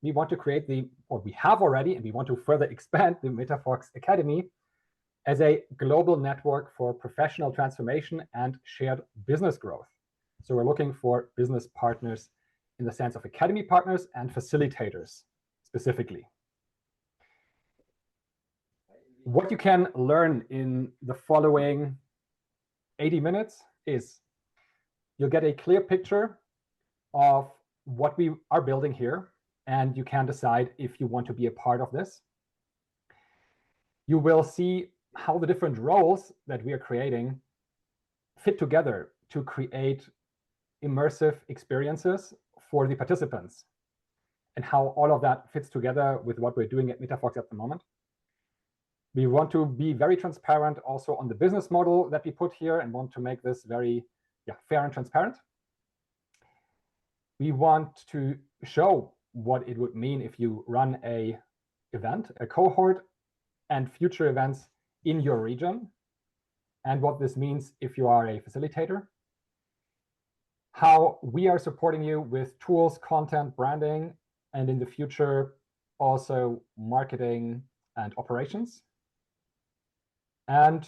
we want to create we have already, and we want to further expand the metaFox Academy as a global network for professional transformation and shared business growth. So we're looking for business partners in the sense of academy partners and facilitators specifically. What you can learn in the following 80 minutes is you'll get a clear picture of what we are building here, and you can decide if you want to be a part of this. You will see how the different roles that we are creating fit together to create immersive experiences for the participants, and how all of that fits together with what we're doing at metaFox at the moment. We want to be very transparent also on the business model that we put here, and want to make this very fair and transparent. We want to show what it would mean if you run a event, a cohort, and future events in your region, and what this means if you are a facilitator. How we are supporting you with tools, content, branding, and in the future also marketing and operations. And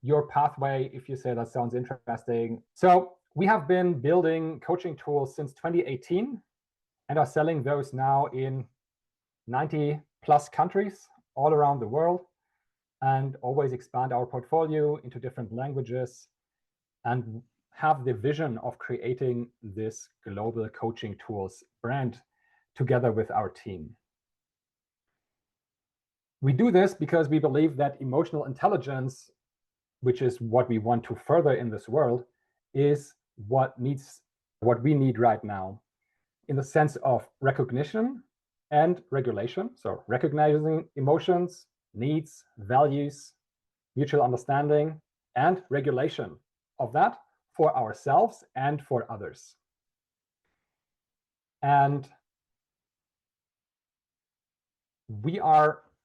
your pathway, if you say that sounds interesting. So we have been building coaching tools since 2018 and are selling those now in 90+ countries all around the world, and always expand our portfolio into different languages, and have the vision of creating this global coaching tools brand together with our team. We do this because we believe that emotional intelligence, which is what we want to further in this world, is what we need right now in the sense of recognition and regulation. So recognizing emotions, needs, values, mutual understanding, and regulation of that for ourselves and for others. And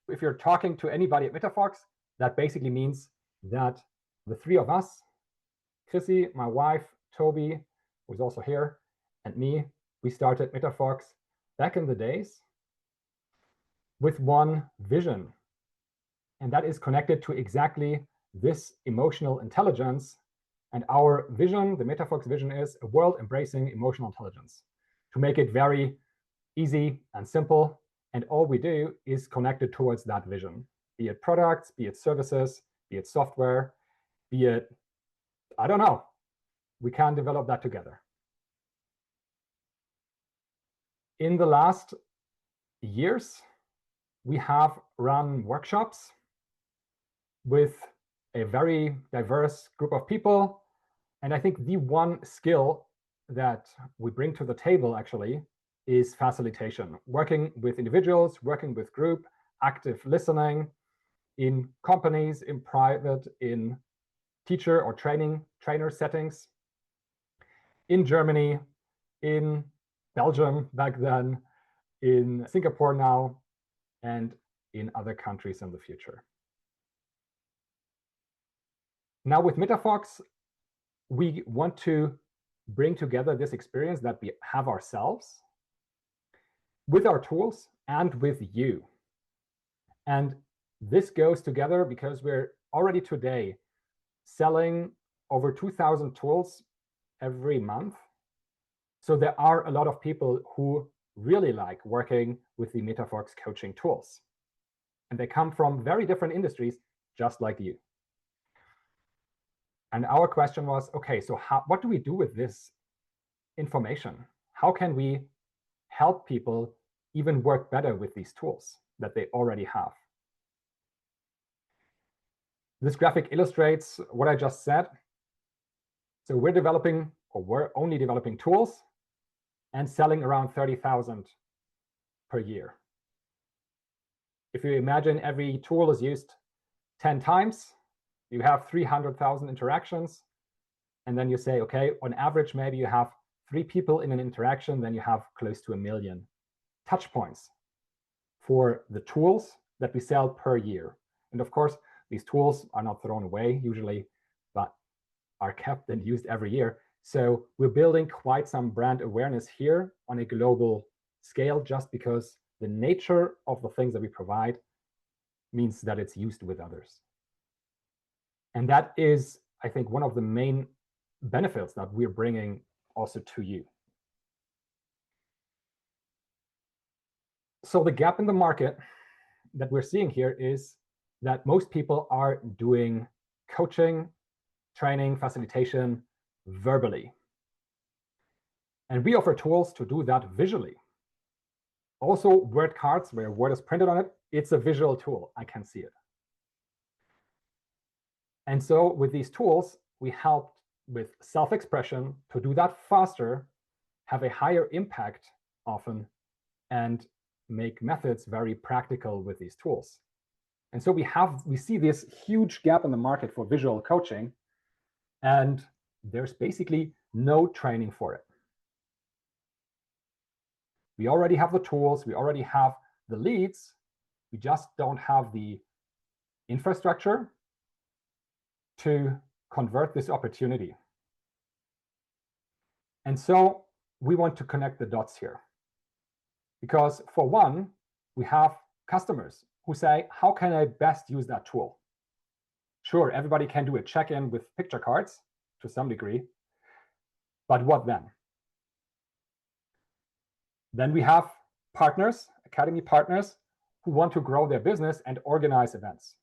if you're talking to anybody at metaFox, that basically means that the three of us, Chrissy, my wife, Toby, who's also here, and me, we started metaFox back in the days with one vision. And that is connected to exactly this emotional intelligence. And our vision, the metaFox vision, is a world embracing emotional intelligence. To make it very easy and simple, and all we do is connected towards that vision, be it products, be it services, be it software, be it, I don't know, we can develop that together. In the last years, we have run workshops with a very diverse group of people. And I think the one skill that we bring to the table actually is facilitation, working with individuals, working with group, active listening in companies, in private, in teacher or trainer settings, in Germany, in Belgium back then, in Singapore now, and in other countries in the future. Now with metaFox, we want to bring together this experience that we have ourselves with our tools and with you. And this goes together because we're already today selling over 2,000 tools every month. So there are a lot of people who really like working with the metaFox coaching tools. And they come from very different industries, just like you. And our question was, okay, so what do we do with this information? How can we help people even work better with these tools that they already have? This graphic illustrates what I just said. So we're only developing tools and selling around 30,000 per year. If you imagine every tool is used 10 times, you have 300,000 interactions. And then you say, okay, on average, maybe you have 3 people in an interaction, then you have close to 1 million touch points for the tools that we sell per year. And of course, these tools are not thrown away usually, but are kept and used every year. So we're building quite some brand awareness here on a global scale just because the nature of the things that we provide means that it's used with others. And that is, I think, one of the main benefits that we're bringing also to you. So the gap in the market that we're seeing here is that most people are doing coaching, training, facilitation verbally. And we offer tools to do that visually. Also, word cards where word is printed on it, it's a visual tool. I can see it. And so with these tools, we help with self-expression to do that faster, have a higher impact often, and make methods very practical with these tools. And so we see this huge gap in the market for visual coaching, and there's basically no training for it. We already have the tools, we already have the leads, we just don't have the infrastructure to convert this opportunity. And so we want to connect the dots here. Because for one, we have customers who say, how can I best use that tool? Sure, everybody can do a check-in with picture cards to some degree, but what then? Then we have partners, academy partners, who want to grow their business and organize events.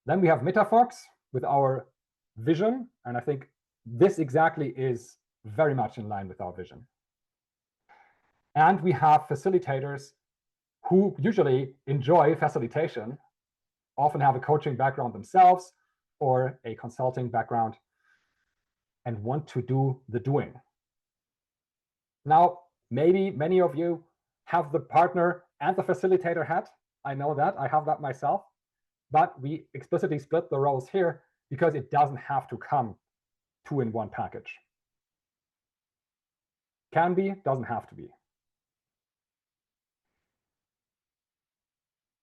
Then we have metaFox with our vision, and I think this exactly is very much in line with our vision. And we have facilitators who usually enjoy facilitation, often have a coaching background themselves or a consulting background, and want to do the doing. Now, maybe many of you have the partner and the facilitator hat. I know that, I have that myself, but we explicitly split the roles here because it doesn't have to come two in one package. Can be, doesn't have to be.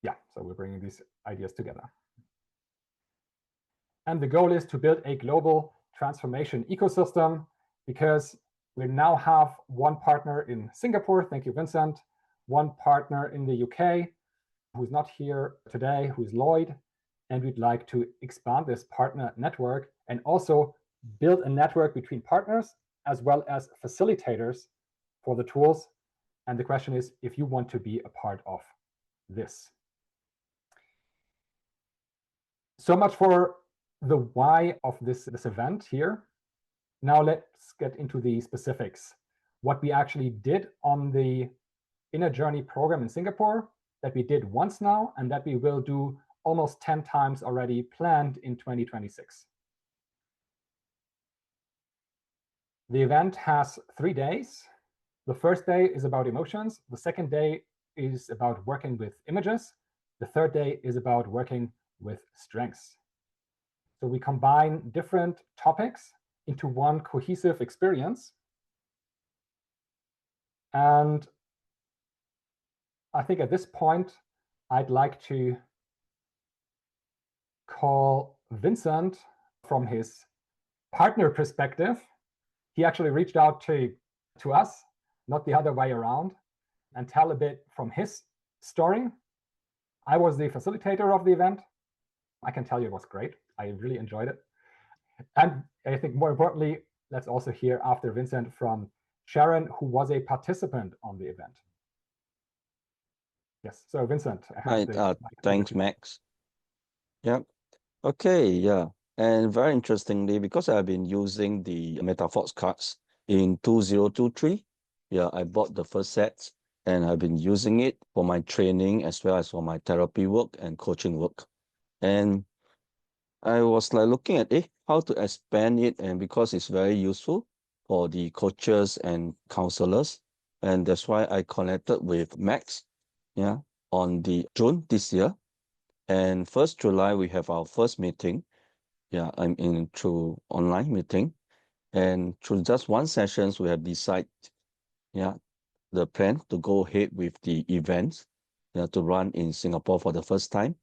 Yeah, so we're bringing these ideas together. And the goal is to build a global transformation ecosystem, because we now have one partner in Singapore, thank you, Vincent, one partner in the UK, who's not here today, who's Lloyd, and we'd like to expand this partner network and also build a network between partners as well as facilitators for the tools. And the question is if you want to be a part of this. So much for the why of this event here. Now let's get into the specifics. What we actually did on the Inner Journey program in Singapore, that we did once now, and that we will do almost 10 times already planned in 2026. The event has 3 days. The first day is about emotions. The second day is about working with images. The third day is about working with strengths. So we combine different topics into one cohesive experience. And I think at this point, I'd like to call Vincent from his partner perspective. He actually reached out to us, not the other way around, and tell a bit from his story. I was the facilitator of the event. I can tell you it was great. I really enjoyed it. And I think more importantly, let's also hear after Vincent from Sharon, who was a participant on the event. Yes, so Vincent. Hi, thanks, Max. Yeah, okay, yeah. And very interestingly, because I've been using the metaFox cards in 2023, yeah, I bought the first set and I've been using it for my training as well as for my therapy work and coaching work. And I was like looking at how to expand it, and because it's very useful for the coaches and counselors. And that's why I connected with Max, yeah, on the June this year. And 1st July, we have our first meeting. Yeah, I'm in through online meeting. And through just one sessions, we have decided, yeah, the plan to go ahead with the events, yeah, to run in Singapore for the first time.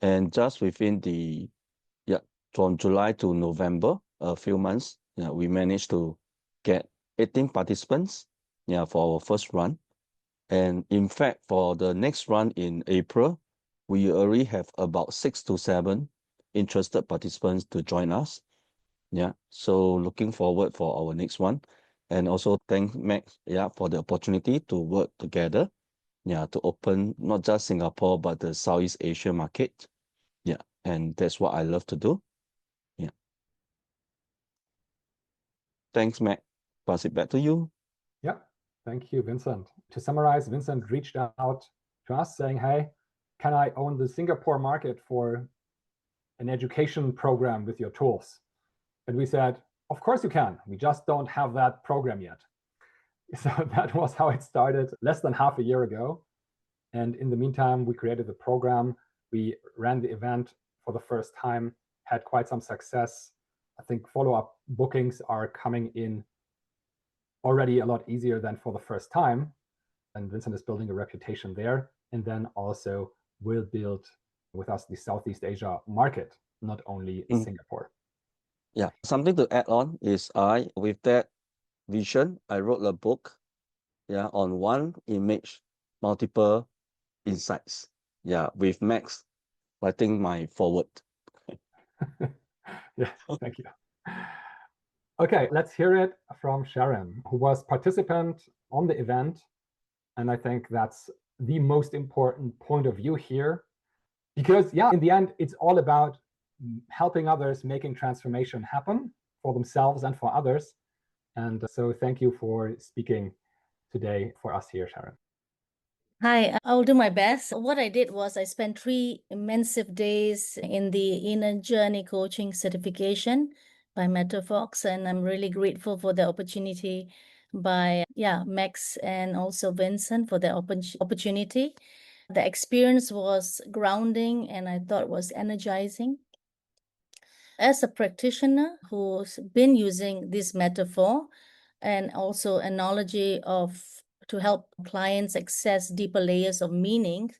And just within the, yeah, from July to November, a few months, yeah, we managed to get 18 participants. yeah, for our first run. And in fact, for the next run in April, we already have about 6 to 7 interested participants to join us. Yeah, so looking forward for our next one. And also thank Max, yeah, for the opportunity to work together, yeah, to open not just Singapore, but the Southeast Asia market. Yeah, and that's what I love to do. Yeah. Thanks, Mac. Pass it back to you. Yeah, thank you, Vincent. To summarize, Vincent reached out to us saying, hey, can I own the Singapore market for an education program with your tools? And we said, of course you can. We just don't have that program yet. So that was how it started less than half a year ago. And in the meantime, we created the program. We ran the event for the first time, had quite some success. I think follow-up bookings are coming in already a lot easier than for the first time. And Vincent is building a reputation there. And then also will build with us the Southeast Asia market, not only Singapore. Yeah, something to add on is with that vision, I wrote a book, yeah, on one image, multiple insights. Yeah, with Max writing my forward. Yeah, thank you. Okay, let's hear it from Sharon, who was participant on the event. And I think that's the most important point of view here. Because yeah, in the end, it's all about helping others, making transformation happen for themselves and for others. And so thank you for speaking today for us here, Sharon. Hi, I'll do my best. What I did was I spent 3 immense days in the Inner Journey Coaching Certification by metaFox, and I'm really grateful for the opportunity by Max and also Vincent for the opportunity. The experience was grounding and I thought was energizing. As a practitioner who's been using this metaphor and also analogy of to help clients access deeper layers of meaning,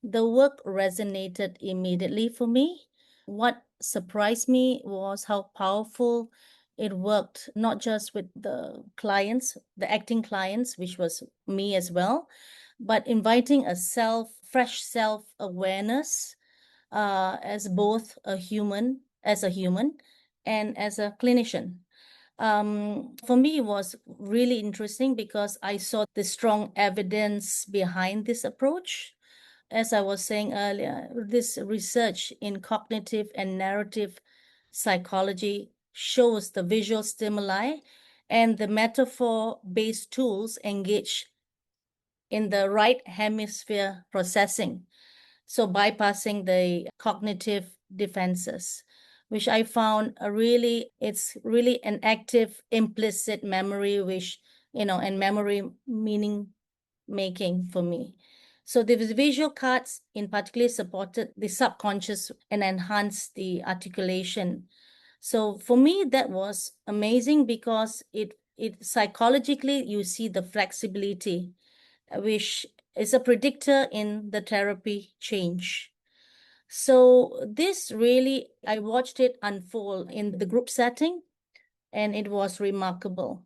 the work resonated immediately for me. What surprised me was how powerful it worked, not just with the clients, the acting clients, which was me as well, but inviting a fresh self-awareness as both a human and as a clinician. For me, it was really interesting because I saw the strong evidence behind this approach. As I was saying earlier, this research in cognitive and narrative psychology shows the visual stimuli and the metaphor-based tools engage in the right hemisphere processing, so bypassing the cognitive defenses, which I found it's really an active implicit memory, which, and memory meaning making for me. So the visual cards in particular supported the subconscious and enhanced the articulation. So for me, that was amazing because it psychologically, you see the flexibility, which is a predictor in the therapy change. So this really, I watched it unfold in the group setting, and it was remarkable.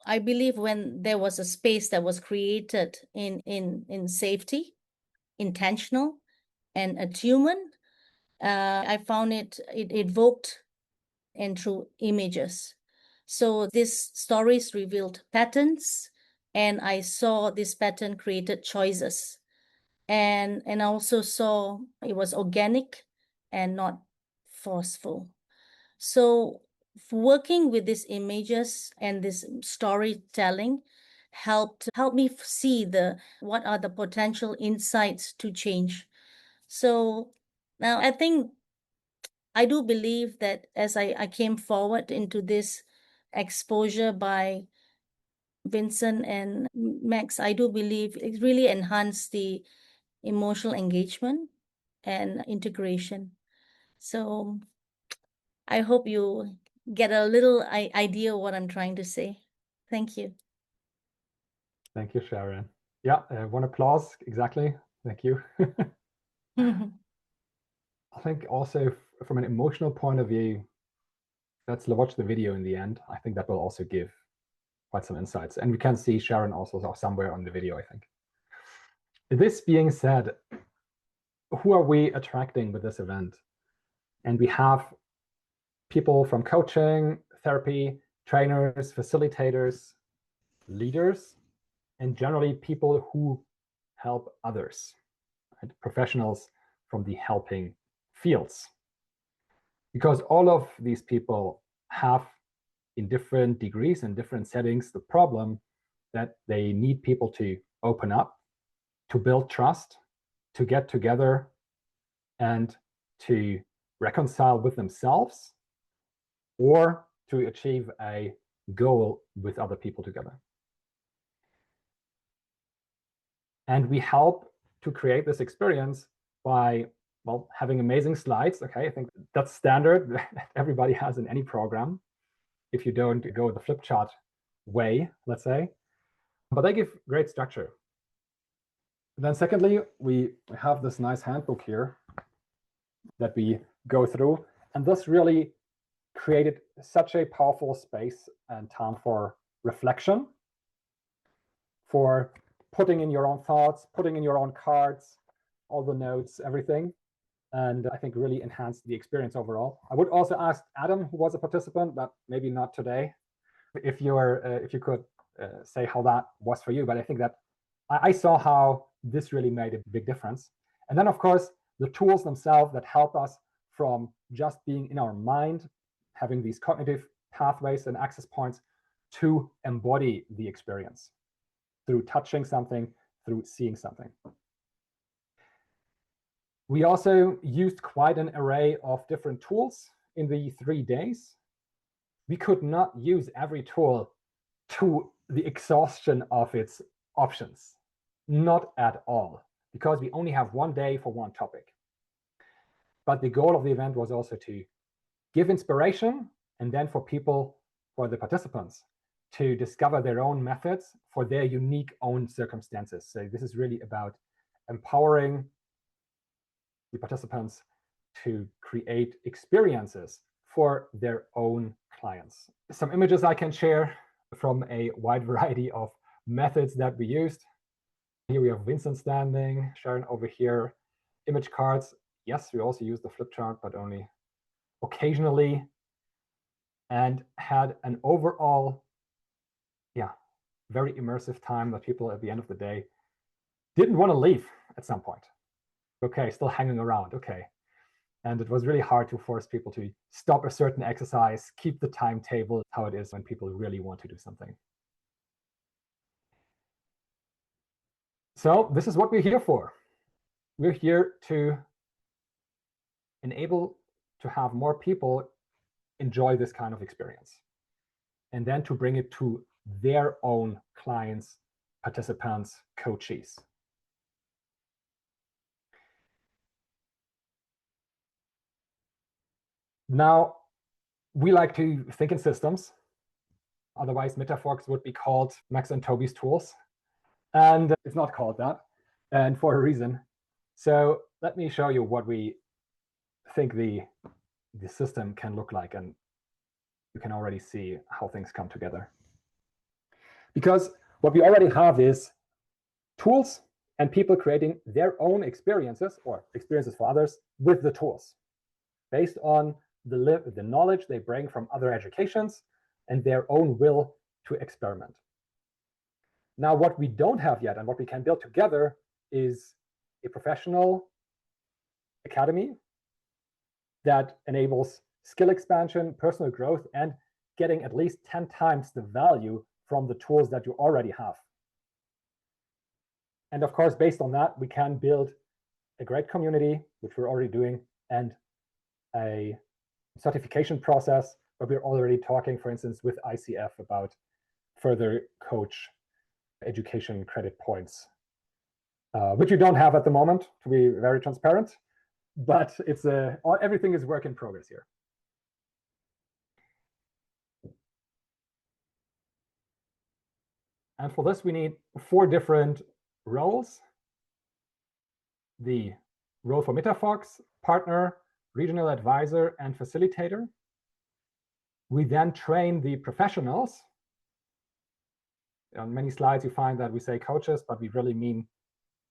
I believe when there was a space that was created in safety, intentional, and attunement, I found it evoked and through images. So these stories revealed patterns, and I saw this pattern created choices. And I also saw it was organic and not forceful. So working with these images and this storytelling helped me see what are the potential insights to change. So now I think I do believe that as I came forward into this exposure by Vincent and Max, I do believe it really enhanced the emotional engagement and integration. So I hope you get a little idea what I'm trying to say. Thank you. Thank you, Sharon. Yeah, one applause, exactly. Thank you. I think also from an emotional point of view, let's watch the video in the end. I think that will also give quite some insights. And we can see Sharon also somewhere on the video, I think. This being said, who are we attracting with this event? And we have people from coaching, therapy, trainers, facilitators, leaders, and generally people who help others, right? Professionals from the helping fields. Because all of these people have, in different degrees and different settings, the problem that they need people to open up, to build trust, to get together, and to reconcile with themselves, or to achieve a goal with other people together. And we help to create this experience by, well, having amazing slides. Okay, I think that's standard that everybody has in any program, if you don't go the flip chart way, let's say. But they give great structure. Then secondly, we have this nice handbook here that we go through, and this really created such a powerful space and time for reflection, for putting in your own thoughts, putting in your own cards, all the notes, everything, and I think really enhanced the experience overall. I would also ask Adam, who was a participant, but maybe not today, if you could say how that was for you. But I think that I saw how this really made a big difference. And then, of course, the tools themselves that help us from just being in our mind, having these cognitive pathways and access points, to embody the experience through touching something, through seeing something. We also used quite an array of different tools in the 3 days. We could not use every tool to the exhaustion of its options, not at all, because we only have 1 day for one topic. But the goal of the event was also to give inspiration, and then for people, for the participants, to discover their own methods for their unique own circumstances. So this is really about empowering the participants to create experiences for their own clients. Some images I can share from a wide variety of methods that we used. Here we have Vincent standing, Sharon over here, image cards. Yes, we also use the flip chart, but only occasionally, and had an overall, very immersive time that people at the end of the day didn't want to leave at some point. Okay, still hanging around, okay. And it was really hard to force people to stop a certain exercise, keep the timetable, how it is when people really want to do something. So this is what we're here for. We're here to enable to have more people enjoy this kind of experience, and then to bring it to their own clients, participants, coaches. Now, we like to think in systems. Otherwise, metaFox would be called Max and Toby's tools. And it's not called that, and for a reason. So let me show you what we think the system can look like, and you can already see how things come together. Because what we already have is tools and people creating their own experiences or experiences for others with the tools, based on the knowledge they bring from other educations and their own will to experiment. Now, what we don't have yet and what we can build together is a professional academy that enables skill expansion, personal growth, and getting at least 10 times the value from the tools that you already have. And of course, based on that, we can build a great community, which we're already doing, and a certification process, but we're already talking, for instance, with ICF about further coach education credit points, which you don't have at the moment, to be very transparent, but it's everything is work in progress here. And for this, we need 4 different roles: the role for metaFox, partner, regional advisor, and facilitator. We then train the professionals On many slides, you find that we say coaches, but we really mean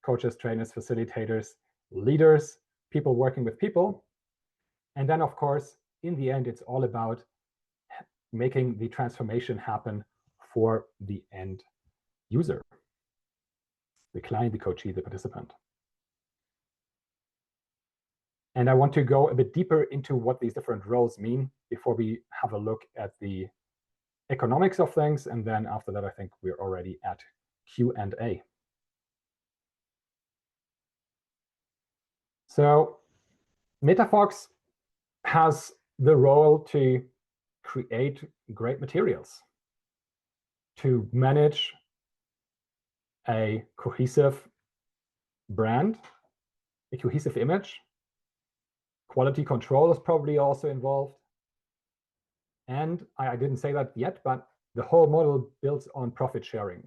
coaches, trainers, facilitators, leaders, people working with people. And then, of course, in the end, it's all about making the transformation happen for the end user, the client, the coachee, the participant. And I want to go a bit deeper into what these different roles mean before we have a look at the economics of things. And then after that, I think we're already at Q&A. So metaFox has the role to create great materials, to manage a cohesive brand, a cohesive image. Quality control is probably also involved. And I didn't say that yet, but the whole model builds on profit sharing,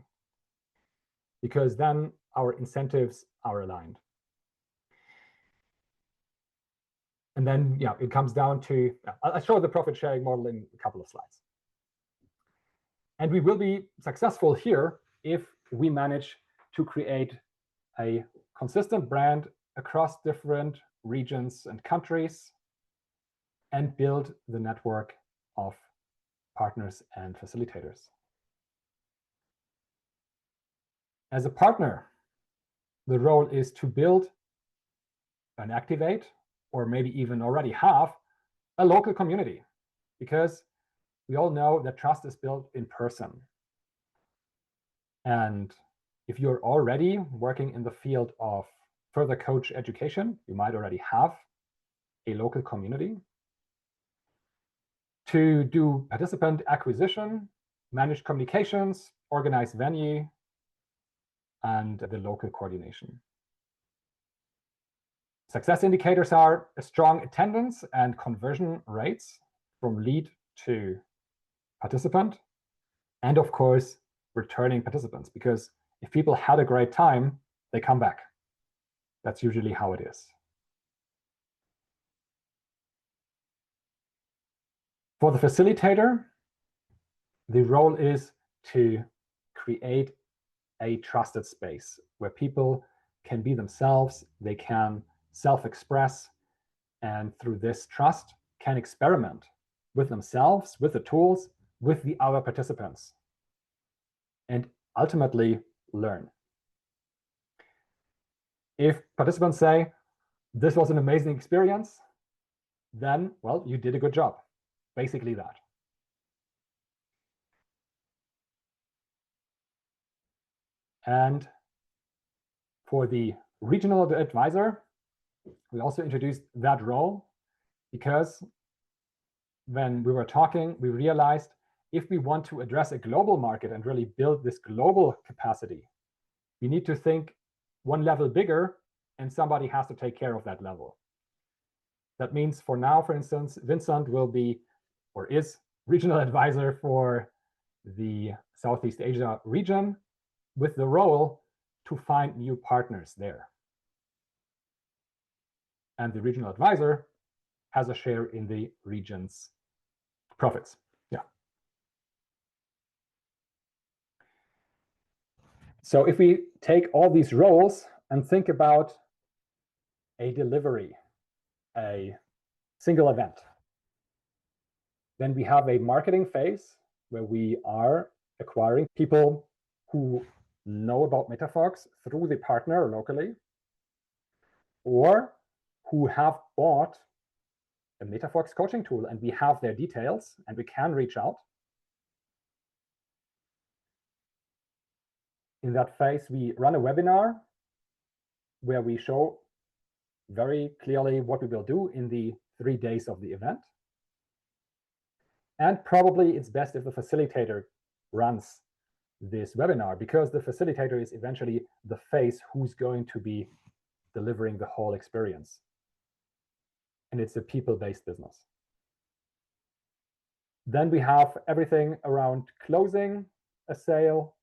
because then our incentives are aligned. And then, yeah, it comes down to, I'll show the profit sharing model in a couple of slides. And we will be successful here if we manage to create a consistent brand across different regions and countries and build the network of partners and facilitators. As a partner, the role is to build and activate, or maybe even already have, a local community, because we all know that trust is built in person. And if you're already working in the field of further coach education, you might already have a local community. To do participant acquisition, manage communications, organize venue, and the local coordination. Success indicators are a strong attendance and conversion rates from lead to participant, and of course, returning participants, because if people had a great time, they come back. That's usually how it is. For the facilitator, the role is to create a trusted space where people can be themselves, they can self-express, and through this trust can experiment with themselves, with the tools, with the other participants, and ultimately learn. If participants say, this was an amazing experience, then, well, you did a good job. Basically that. And for the regional advisor, we also introduced that role because when we were talking, we realized if we want to address a global market and really build this global capacity, we need to think one level bigger, and somebody has to take care of that level. That means for now, for instance, Vincent will be, or is, regional advisor for the Southeast Asia region with the role to find new partners there. And the regional advisor has a share in the region's profits. Yeah. So if we take all these roles and think about a delivery, a single event, then we have a marketing phase where we are acquiring people who know about metaFox through the partner locally, or who have bought a metaFox coaching tool and we have their details and we can reach out. In that phase, we run a webinar where we show very clearly what we will do in the 3 days of the event. And probably it's best if the facilitator runs this webinar, because the facilitator is eventually the face who's going to be delivering the whole experience. And it's a people-based business. Then we have everything around closing a sale,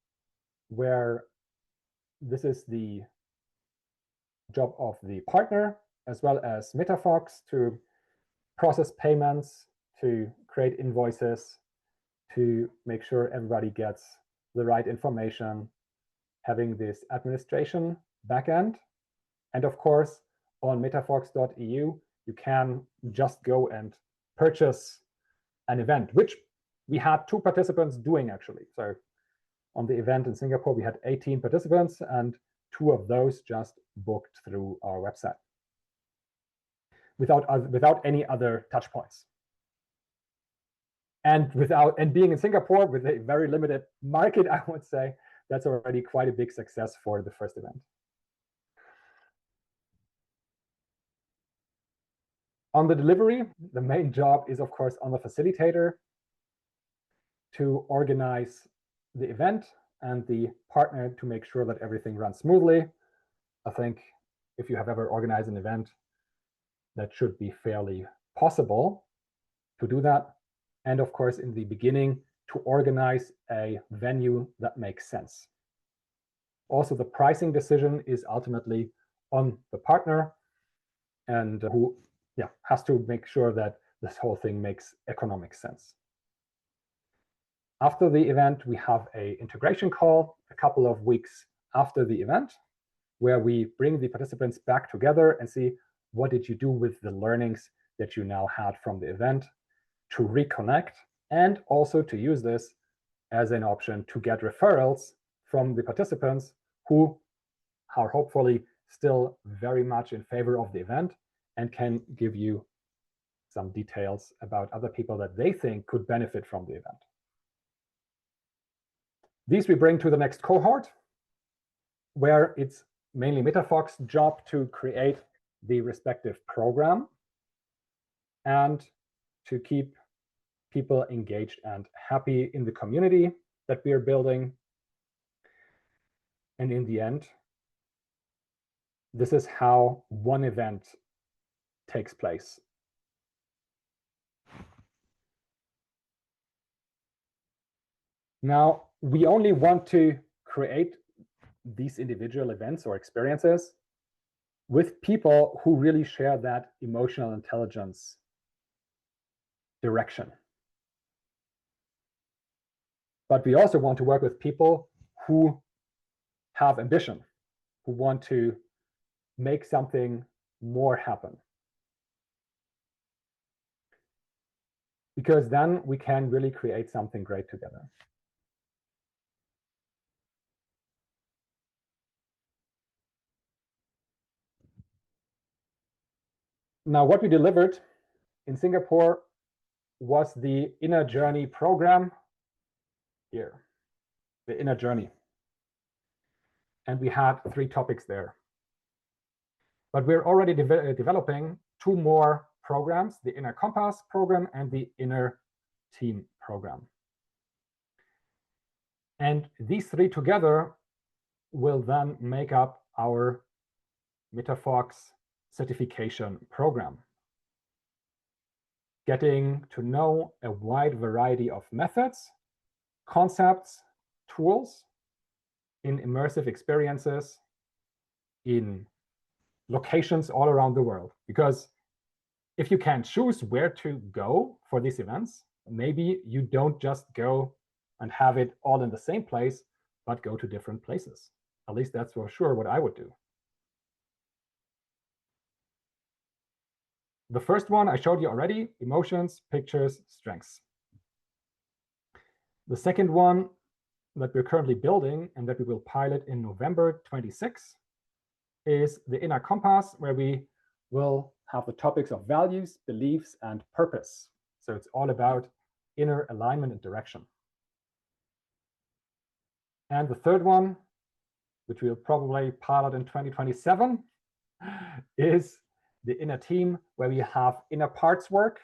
where this is the job of the partner as well as metaFox to process payments, to create invoices, to make sure everybody gets the right information, having this administration backend. And of course, on metaFox.eu, you can just go and purchase an event, which we had 2 participants doing actually. So on the event in Singapore, we had 18 participants, and 2 of those just booked through our website without any other touch points. And being in Singapore with a very limited market, I would say that's already quite a big success for the first event. On the delivery, the main job is, of course, on the facilitator to organize the event and the partner to make sure that everything runs smoothly. I think if you have ever organized an event, that should be fairly possible to do that. And of course, in the beginning, to organize a venue that makes sense. Also, the pricing decision is ultimately on the partner, and who has to make sure that this whole thing makes economic sense. After the event, we have an integration call a couple of weeks after the event, where we bring the participants back together and see what did you do with the learnings that you now had from the event, to reconnect, and also to use this as an option to get referrals from the participants who are hopefully still very much in favor of the event and can give you some details about other people that they think could benefit from the event. These we bring to the next cohort, where it's mainly metaFox's job to create the respective program and to keep people engaged and happy in the community that we are building. And in the end, this is how one event takes place. Now, we only want to create these individual events or experiences with people who really share that emotional intelligence direction. But we also want to work with people who have ambition, who want to make something more happen. Because then we can really create something great together. Now, what we delivered in Singapore was the Inner Journey program here, the Inner Journey. And we had 3 topics there. But we're already developing 2 more programs, the Inner Compass program and the Inner Team program. And these 3 together will then make up our metaFox certification program. Getting to know a wide variety of methods, concepts, tools in immersive experiences in locations all around the world. Because if you can choose where to go for these events, maybe you don't just go and have it all in the same place, but go to different places. At least that's for sure what I would do. The first one I showed you already, emotions, pictures, strengths. The second one that we're currently building and that we will pilot in November 26 is the Inner Compass, where we will have the topics of values, beliefs, and purpose. So it's all about inner alignment and direction. And the third one, which we'll probably pilot in 2027, is the Inner Team, where we have inner parts work.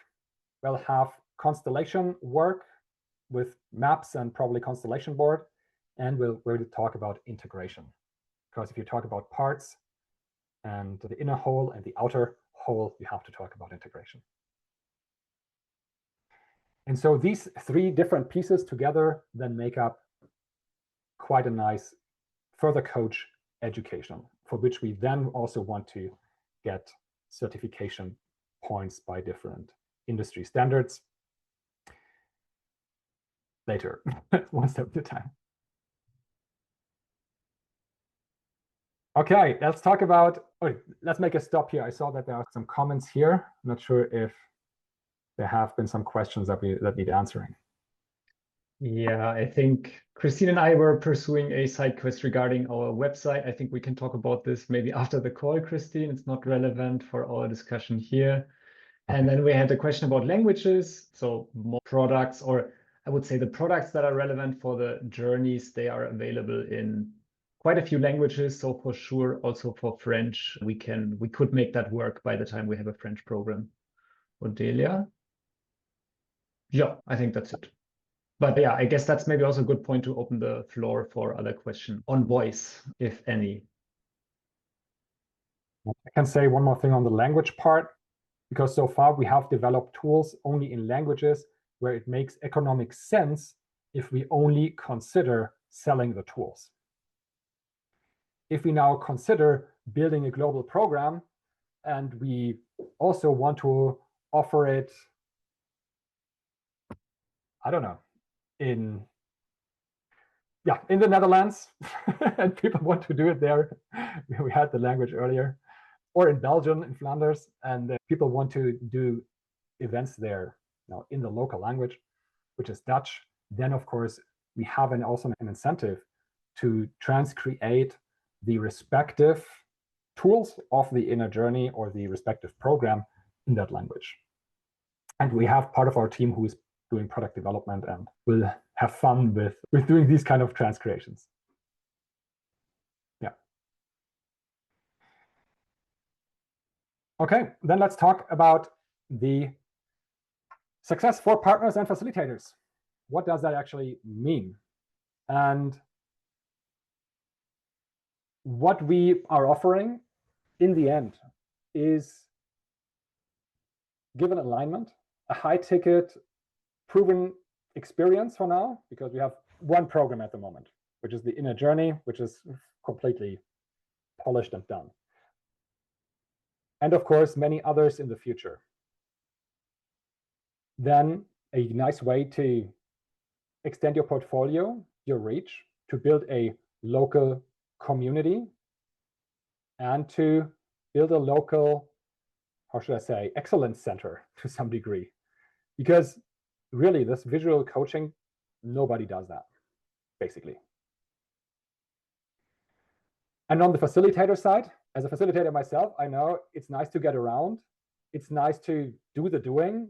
We'll have constellation work with maps and probably constellation board, and we'll talk about integration. Because if you talk about parts and the inner whole and the outer whole, you have to talk about integration. And so these 3 different pieces together then make up quite a nice further coach education, for which we then also want to get certification points by different industry standards later, one step at a time. Okay, let's talk about, let's make a stop here. I saw that there are some comments here. I'm not sure if there have been some questions that need answering. Yeah, I think Christine and I were pursuing a side quest regarding our website. I think we can talk about this maybe after the call, Christine. It's not relevant for our discussion here. And then we had a question about languages. So more products, or I would say the products that are relevant for the journeys, they are available in quite a few languages. So for sure, also for French, we could make that work by the time we have a French program. Odelia? Yeah, I think that's it. But yeah, I guess that's maybe also a good point to open the floor for other questions on voice, if any. I can say one more thing on the language part, because so far we have developed tools only in languages where it makes economic sense if we only consider selling the tools. If we now consider building a global program and we also want to offer it, I don't know, in the Netherlands, and people want to do it there. We had the language earlier, or in Belgium, in Flanders, and people want to do events there in the local language, which is Dutch. Then, of course, we have also an incentive to transcreate the respective tools of the inner journey or the respective program in that language. And we have part of our team who is doing product development and will have fun with doing these kind of transcreations. Yeah. Okay, then let's talk about the success for partners and facilitators. What does that actually mean? And what we are offering in the end is given alignment, a high ticket, proven experience for now, because we have one program at the moment, which is the inner journey, which is completely polished and done. And of course, many others in the future. Then a nice way to extend your portfolio, your reach, to build a local community and to build a local, how should I say, excellence center to some degree. Because really, this visual coaching, nobody does that, basically. And on the facilitator side, as a facilitator myself, I know it's nice to get around. It's nice to do the doing.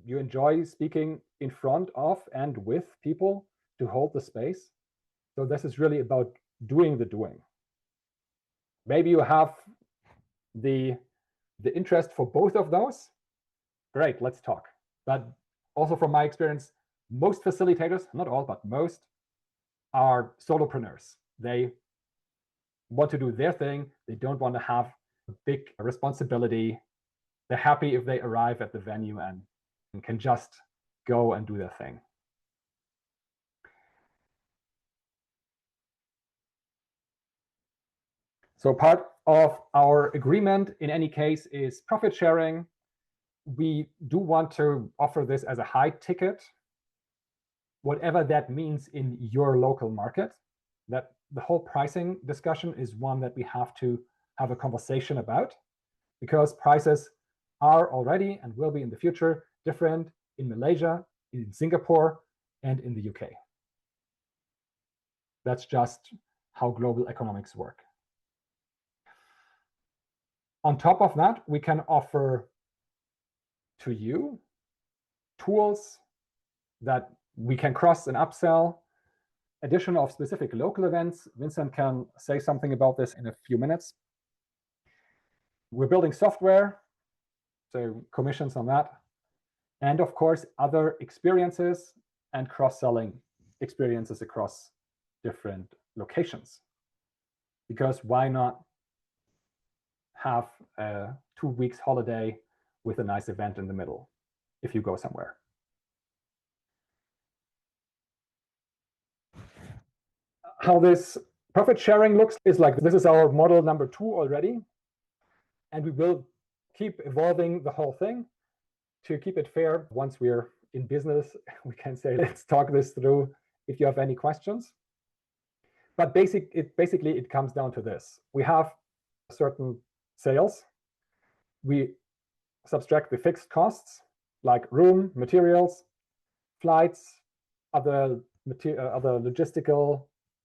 You enjoy speaking in front of and with people to hold the space. So this is really about doing the doing. Maybe you have the interest for both of those. Great, let's talk. But also from my experience, most facilitators, not all, but most, are solopreneurs. They want to do their thing. They don't want to have a big responsibility. They're happy if they arrive at the venue and can just go and do their thing. So part of our agreement in any case is profit sharing. We do want to offer this as a high ticket, whatever that means in your local market. That the whole pricing discussion is one that we have to have a conversation about, because prices are already and will be in the future different in Malaysia, in Singapore, and in the UK. That's just how global economics work. On top of that, we can offer to you tools that we can cross and upsell, addition of specific local events. Vincent can say something about this in a few minutes. We're building software, so commissions on that. And of course, other experiences and cross-selling experiences across different locations. Because why not have a 2 weeks holiday with a nice event in the middle if you go somewhere? How this profit sharing looks is like, this is our model number 2 already. And we will keep evolving the whole thing to keep it fair. Once we're in business, we can say, let's talk this through if you have any questions. But basically it comes down to this. We have certain sales. We subtract the fixed costs like room, materials, flights, other logistical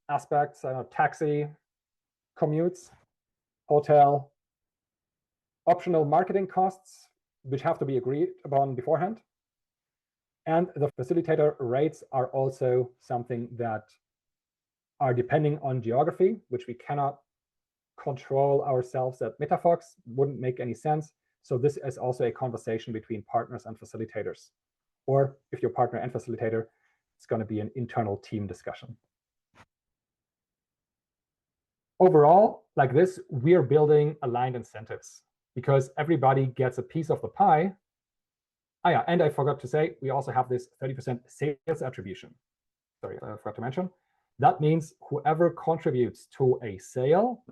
aspects, taxi, commutes, hotel, optional marketing costs, which have to be agreed upon beforehand. And the facilitator rates are also something that are depending on geography, which we cannot control ourselves at metaFox, wouldn't make any sense. So this is also a conversation between partners and facilitators. Or if you're partner and facilitator, it's going to be an internal team discussion. Overall, like this, we're building aligned incentives because everybody gets a piece of the pie. Ah, yeah, and I forgot to say, we also have this 30% sales attribution. Sorry, I forgot to mention. That means whoever contributes to a sale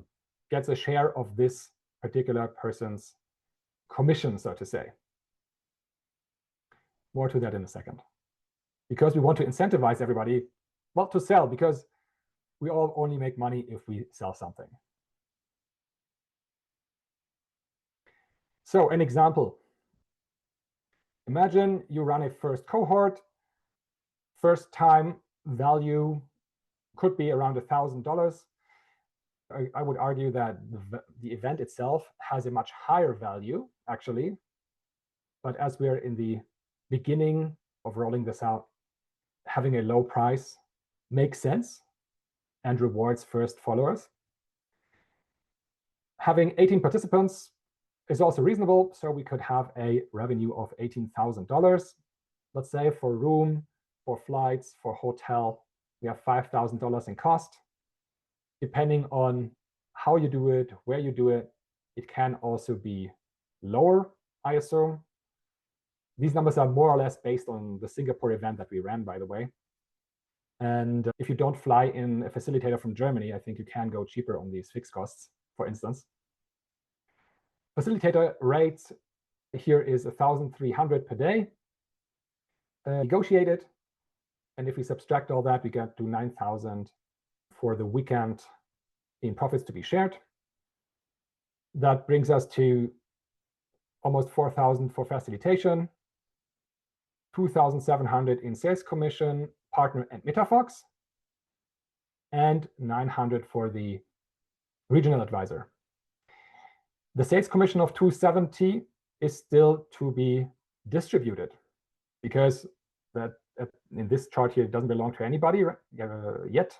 gets a share of this particular person's commission, so to say. More to that in a second. Because we want to incentivize everybody, well, to sell, because we all only make money if we sell something. So an example. Imagine you run a first cohort. First time value could be around $1,000. I would argue that the event itself has a much higher value, actually. But as we're in the beginning of rolling this out, having a low price makes sense and rewards first followers. Having 18 participants is also reasonable, so we could have a revenue of $18,000. Let's say for room, for flights, for hotel, we have $5,000 in cost. Depending on how you do it, where you do it, it can also be lower, I assume. These numbers are more or less based on the Singapore event that we ran, by the way. And if you don't fly in a facilitator from Germany, I think you can go cheaper on these fixed costs, for instance. Facilitator rate here is 1,300 per day, negotiated. And if we subtract all that, we get to 9,000 for the weekend in profits to be shared. That brings us to almost 4,000 for facilitation, 2,700 in sales commission, partner and metaFox, and 900 for the regional advisor. The sales commission of 270 is still to be distributed because that in this chart here, it doesn't belong to anybody yet.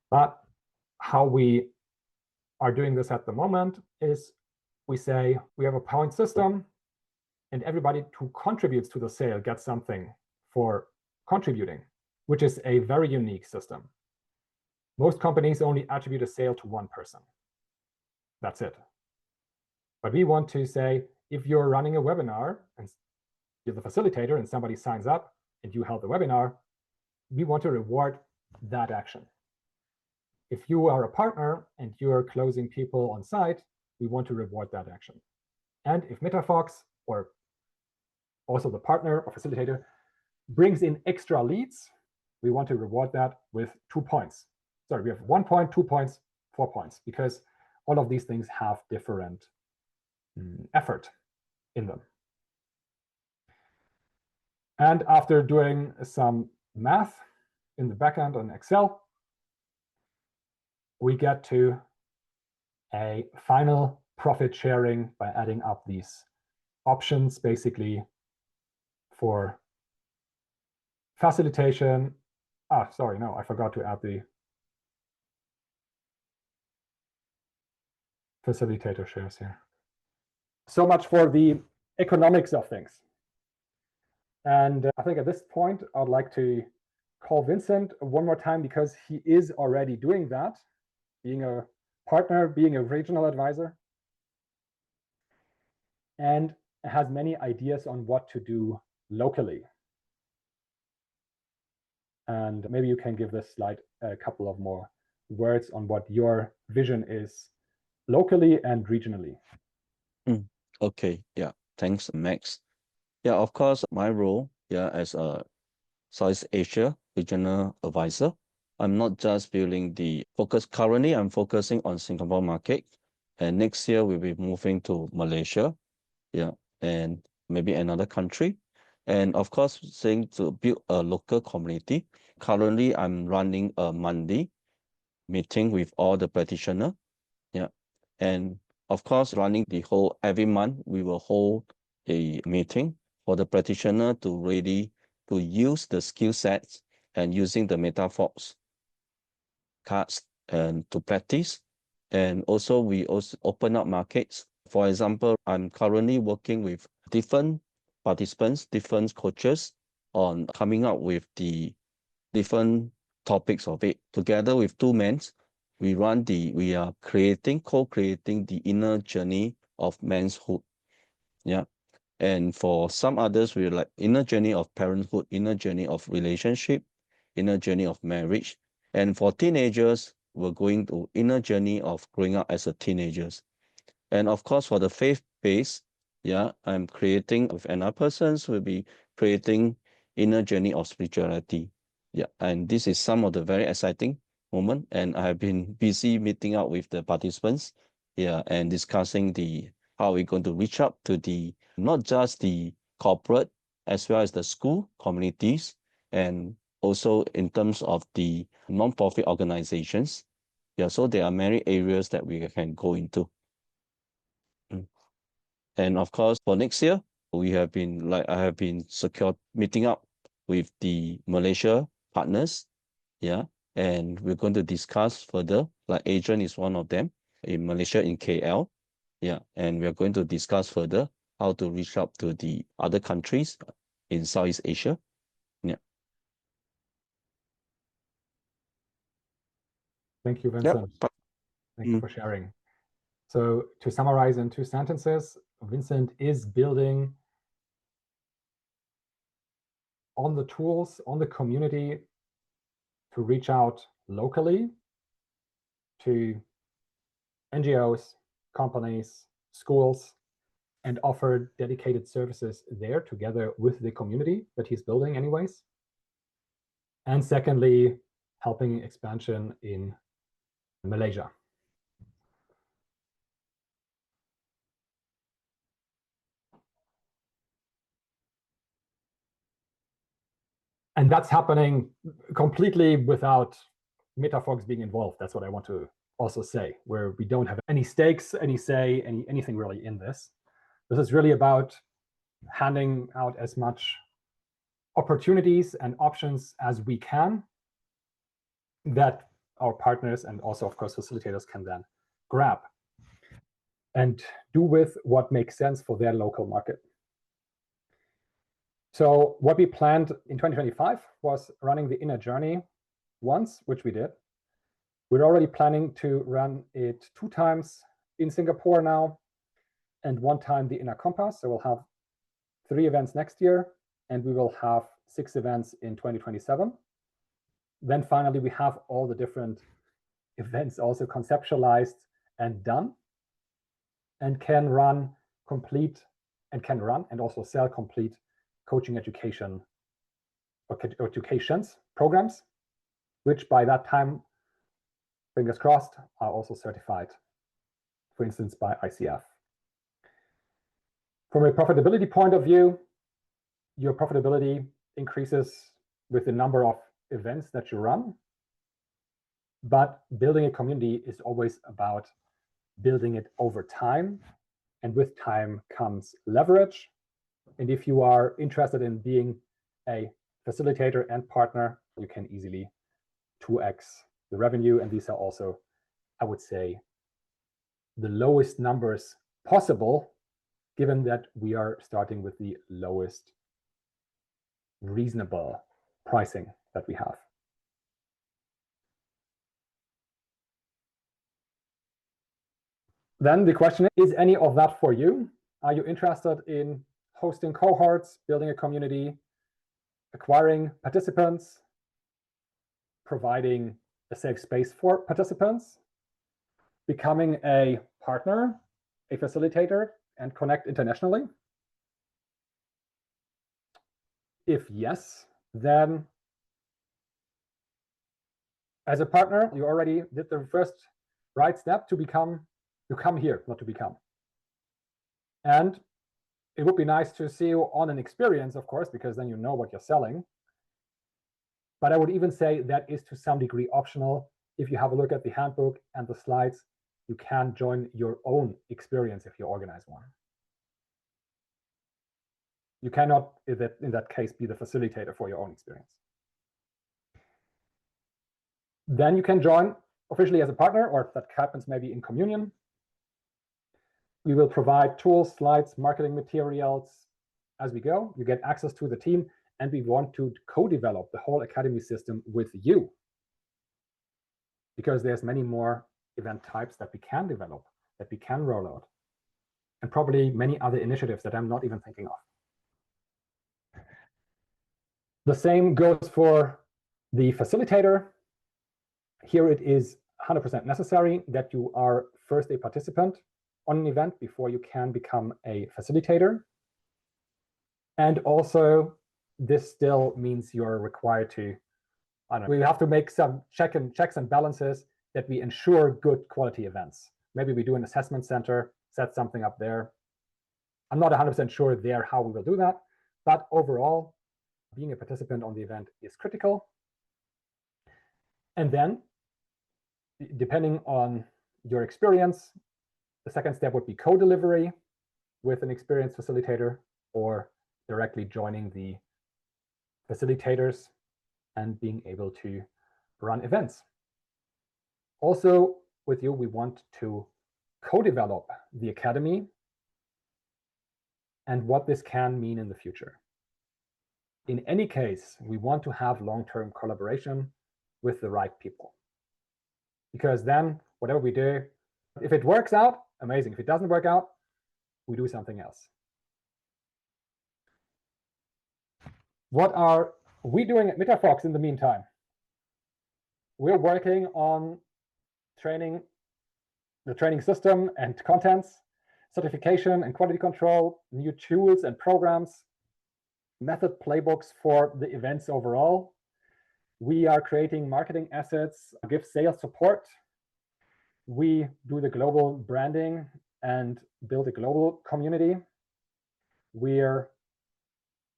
But how we are doing this at the moment is we say we have a point system and everybody who contributes to the sale gets something for contributing, which is a very unique system. Most companies only attribute a sale to one person. That's it. But we want to say, if you're running a webinar and you're the facilitator and somebody signs up and you held the webinar, we want to reward that action. If you are a partner and you're closing people on site, we want to reward that action. And if metaFox or also the partner or facilitator brings in extra leads, we want to reward that with 2 points. Sorry, we have 1 point, 2 points, 4 points, because all of these things have different effort in them. And after doing some math in the backend on Excel, we get to a final profit sharing by adding up these options, basically for facilitation. Sorry, no, I forgot to add the facilitator shares here. So much for the economics of things. And I think at this point, I'd like to call Vincent one more time because he is already doing that, being a partner, being a regional advisor, and has many ideas on what to do locally. And maybe you can give this slide a couple of more words on what your vision is locally and regionally. Okay, yeah, thanks, Max. Yeah, of course, my role, yeah, as a Southeast Asia regional advisor, I'm not just building the focus. Currently, I'm focusing on Singapore market. And next year, we'll be moving to Malaysia. Yeah. And maybe another country. And of course, saying to build a local community. Currently, I'm running a Monday meeting with all the practitioners. Yeah. And of course, running the whole, every month, we will hold a meeting for the practitioner to really to use the skill sets and using the metaFox cards and to practice. And also, we also open up markets. For example, I'm currently working with different participants, different coaches on coming up with the different topics of it. Together with two men, we are co-creating the inner journey of manhood. Yeah. And for some others, we like inner journey of parenthood, inner journey of relationship, inner journey of marriage. And for teenagers, we're going to inner journey of growing up as a teenagers. And of course, for the faith-based, yeah, I'm creating with another person will be creating inner journey of spirituality. Yeah, and this is some of the very exciting moment. And I have been busy meeting up with the participants, yeah, and discussing how we're going to reach out to not just the corporate as well as the school communities, and also in terms of the non-profit organizations. Yeah, so there are many areas that we can go into. And of course, for next year, I have been meeting up with the Malaysia partners. Yeah. And we're going to discuss further, like Adrian is one of them in Malaysia, in KL. Yeah. And we're going to discuss further how to reach out to the other countries in Southeast Asia. Yeah. Thank you, Vincent. Yep. Thank you for sharing. So to summarize in 2 sentences, Vincent is building on the tools, on the community to reach out locally to NGOs, companies, schools, and offer dedicated services there together with the community that he's building anyways. And secondly, helping expansion in Malaysia. And that's happening completely without metaFox being involved. That's what I want to also say, where we don't have any stakes, any say, anything really in this. This is really about handing out as much opportunities and options as we can that our partners and also, of course, facilitators can then grab and do with what makes sense for their local market. So what we planned in 2025 was running the inner journey once, which we did. We're already planning to run it 2 times in Singapore now, and 1 time the inner compass. So we'll have 3 events next year, and we will have 6 events in 2027. Then finally, we have all the different events also conceptualized and done, and can run and also sell complete coaching educations programs, which by that time, fingers crossed, are also certified, for instance, by ICF. From a profitability point of view, your profitability increases with the number of events that you run, but building a community is always about building it over time, and with time comes leverage. And if you are interested in being a facilitator and partner, you can easily 2x the revenue. And these are also, I would say, the lowest numbers possible, given that we are starting with the lowest reasonable pricing that we have. Then the question is any of that for you? Are you interested in hosting cohorts, building a community, acquiring participants, providing a safe space for participants, becoming a partner, a facilitator, and connect internationally? If yes, then As a partner, you already did the first right step to come here, not to become. And it would be nice to see you on an experience, of course, because then you know what you're selling. But I would even say that is to some degree optional. If you have a look at the handbook and the slides, you can join your own experience if you organize one. You cannot, in that case, be the facilitator for your own experience. Then you can join officially as a partner, or that happens maybe in communion. We will provide tools, slides, marketing materials as we go. You get access to the team, and we want to co-develop the whole academy system with you, because there's many more event types that we can develop, that we can roll out, and probably many other initiatives that I'm not even thinking of. The same goes for the facilitator. Here it is 100% necessary that you are first a participant on an event before you can become a facilitator. And also, this still means you're required to, I don't know, we have to make some checks and balances that we ensure good quality events. Maybe we do an assessment center, set something up there. I'm not 100% sure there how we will do that, but overall, being a participant on the event is critical. And then, depending on your experience, the second step would be co-delivery with an experienced facilitator, or directly joining the facilitators and being able to run events. Also, with you, we want to co-develop the academy and what this can mean in the future. In any case, we want to have long-term collaboration with the right people, because then whatever we do, if it works out, amazing. If it doesn't work out, we do something else. What are we doing at metaFox in the meantime? We're working on training, the training system and contents, certification and quality control, new tools and programs, method playbooks for the events overall. We are creating marketing assets, give sales support. We do the global branding and build a global community. We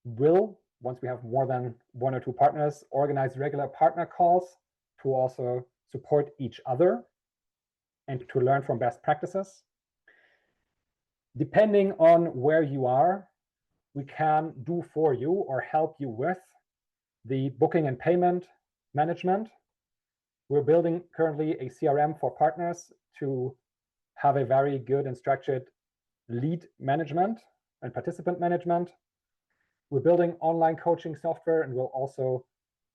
will, once we have more than 1 or 2 partners, organize regular partner calls to also support each other and to learn from best practices. Depending on where you are, we can do for you or help you with the booking and payment management. We're building currently a CRM for partners to have a very good and structured lead management and participant management. We're building online coaching software, and we'll also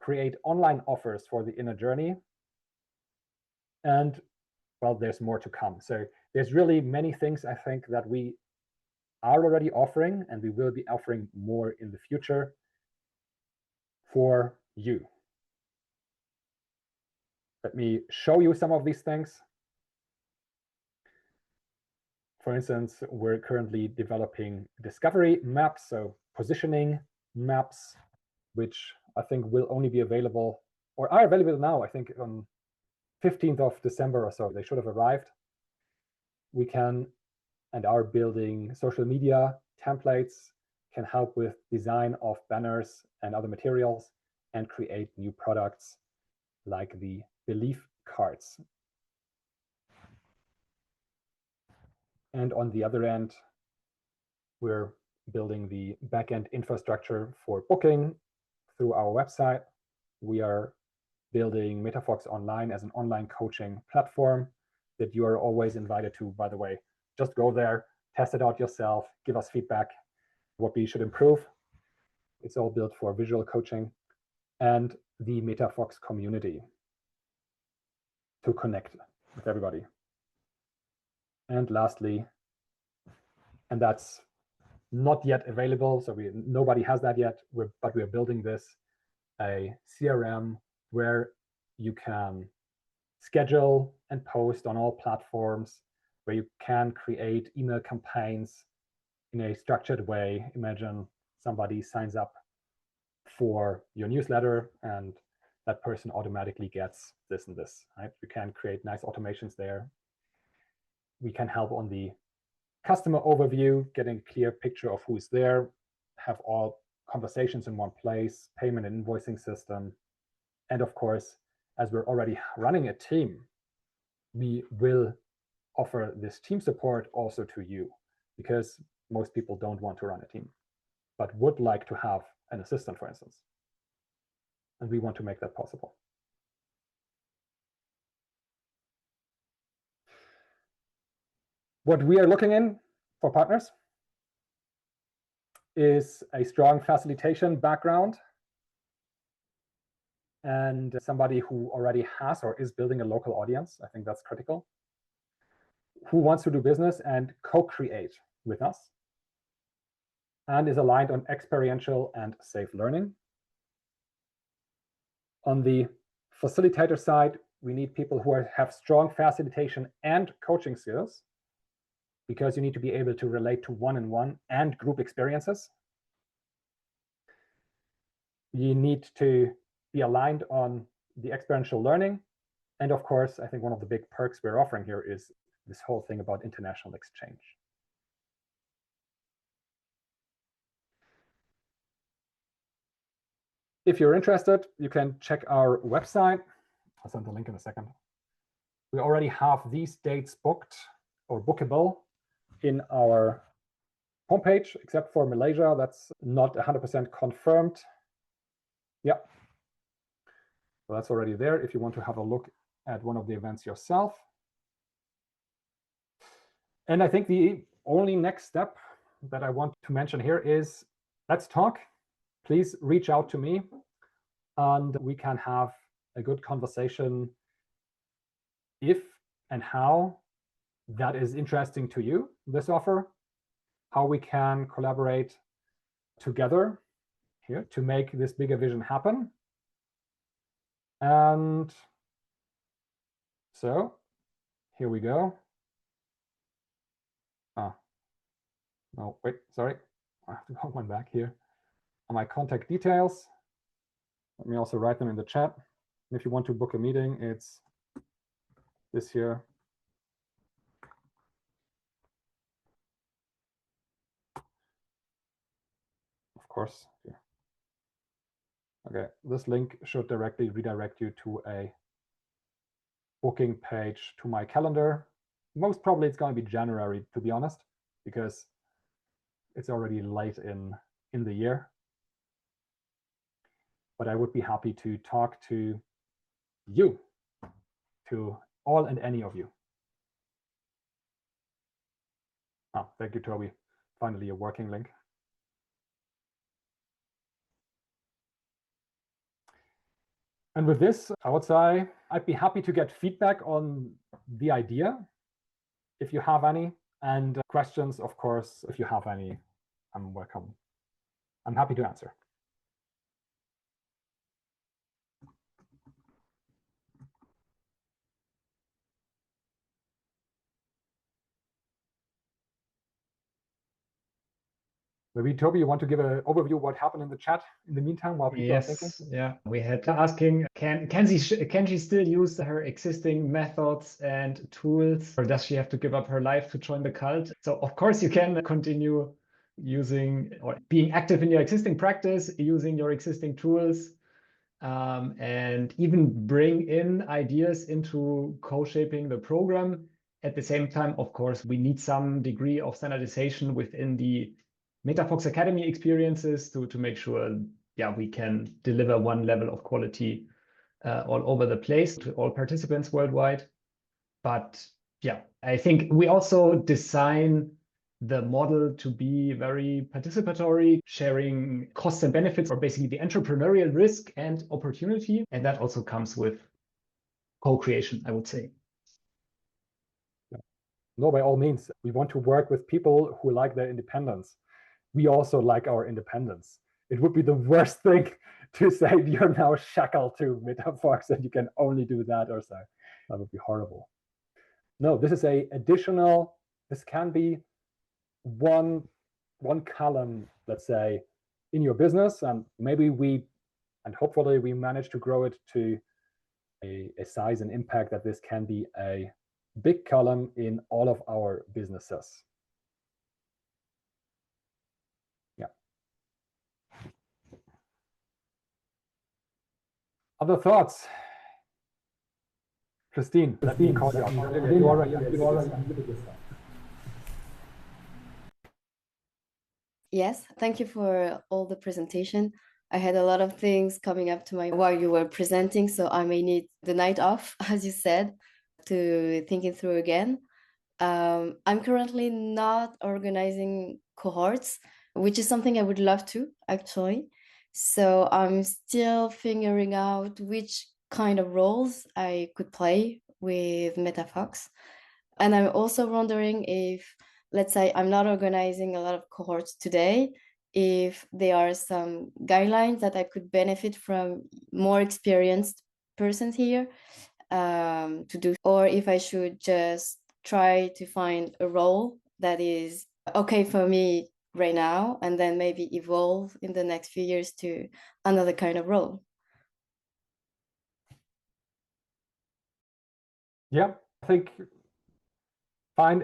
create online offers for the inner journey. And well, there's more to come. So there's really many things I think that we are already offering, and we will be offering more in the future for you. Let me show you some of these things. For instance, we're currently developing discovery maps, so positioning maps, which I think will only be available, or are available now, I think on 15th of December or so. They should have arrived. We can and are building social media templates, can help with design of banners and other materials, and create new products like the belief cards. And on the other end, we're building the backend infrastructure for booking through our website. We are building metaFox Online as an online coaching platform that you are always invited to, by the way. Just go there, test it out yourself, give us feedback, what we should improve. It's all built for visual coaching, and the metaFox community to connect with everybody. And lastly, and that's not yet available, so nobody has that yet, but we're building this, a CRM where you can schedule and post on all platforms, where you can create email campaigns in a structured way. Imagine somebody signs up for your newsletter and that person automatically gets this and this, right? We can create nice automations there. We can help on the customer overview, getting a clear picture of who's there, have all conversations in one place, payment and invoicing system. And of course, as we're already running a team, we will offer this team support also to you, because most people don't want to run a team, but would like to have an assistant, for instance. And we want to make that possible. What we are looking in for partners is a strong facilitation background and somebody who already has or is building a local audience. I think that's critical. Who wants to do business and co-create with us and is aligned on experiential and safe learning. On the facilitator side, we need people who have strong facilitation and coaching skills, because you need to be able to relate to one-on-one and group experiences. You need to be aligned on the experiential learning. And of course, I think one of the big perks we're offering here is this whole thing about international exchange. If you're interested, you can check our website. I'll send the link in a second. We already have these dates booked or bookable in our homepage, except for Malaysia. That's not 100% confirmed. Yeah. So that's already there if you want to have a look at one of the events yourself. And I think the only next step that I want to mention here is let's talk. Please reach out to me and we can have a good conversation if and how that is interesting to you, this offer, how we can collaborate together here to make this bigger vision happen. And so here we go. No, wait, sorry. I have to go one back here. My contact details. Let me also write them in the chat. And if you want to book a meeting, it's this here. Of course. Yeah. Okay, this link should directly redirect you to a booking page to my calendar. Most probably it's going to be January, to be honest, because it's already late in the year. But I would be happy to talk to you, to all and any of you. Oh, thank you, Toby. Finally, a working link. And with this, I would say I'd be happy to get feedback on the idea, if you have any, and questions, of course, if you have any, I'm welcome. I'm happy to answer. Maybe Toby, you want to give an overview of what happened in the chat in the meantime while people are thinking? Yeah, we had asking, can she still use her existing methods and tools, or does she have to give up her life to join the cult? So of course you can continue using or being active in your existing practice, using your existing tools, and even bring in ideas into co-shaping the program. At the same time, of course, we need some degree of standardization within the metaFox Academy experiences to make sure, yeah, we can deliver one level of quality all over the place to all participants worldwide. But yeah, I think we also design the model to be very participatory, sharing costs and benefits, or basically the entrepreneurial risk and opportunity. And that also comes with co-creation, I would say. No, by all means, we want to work with people who like their independence. We also like our independence. It would be the worst thing to say you're now shackled to metaFox and you can only do that or so. That would be horrible. No, this is a additional, this can be one column, let's say, in your business, and maybe we And hopefully we manage to grow it to a size and impact that this can be a big column in all of our businesses. Yeah. Other thoughts? Christine, let me call you out. You already unmuted yourself. Yes, thank you for all the presentation. I had a lot of things coming up to my while you were presenting, so I may need the night off, as you said, to think it through again. I'm currently not organizing cohorts, which is something I would love to, actually. So I'm still figuring out which kind of roles I could play with metaFox. And I'm also wondering if, let's say, I'm not organizing a lot of cohorts today, if there are some guidelines that I could benefit from more experienced persons here to do, or if I should just try to find a role that is okay for me right now, and then maybe evolve in the next few years to another kind of role. Yeah, I think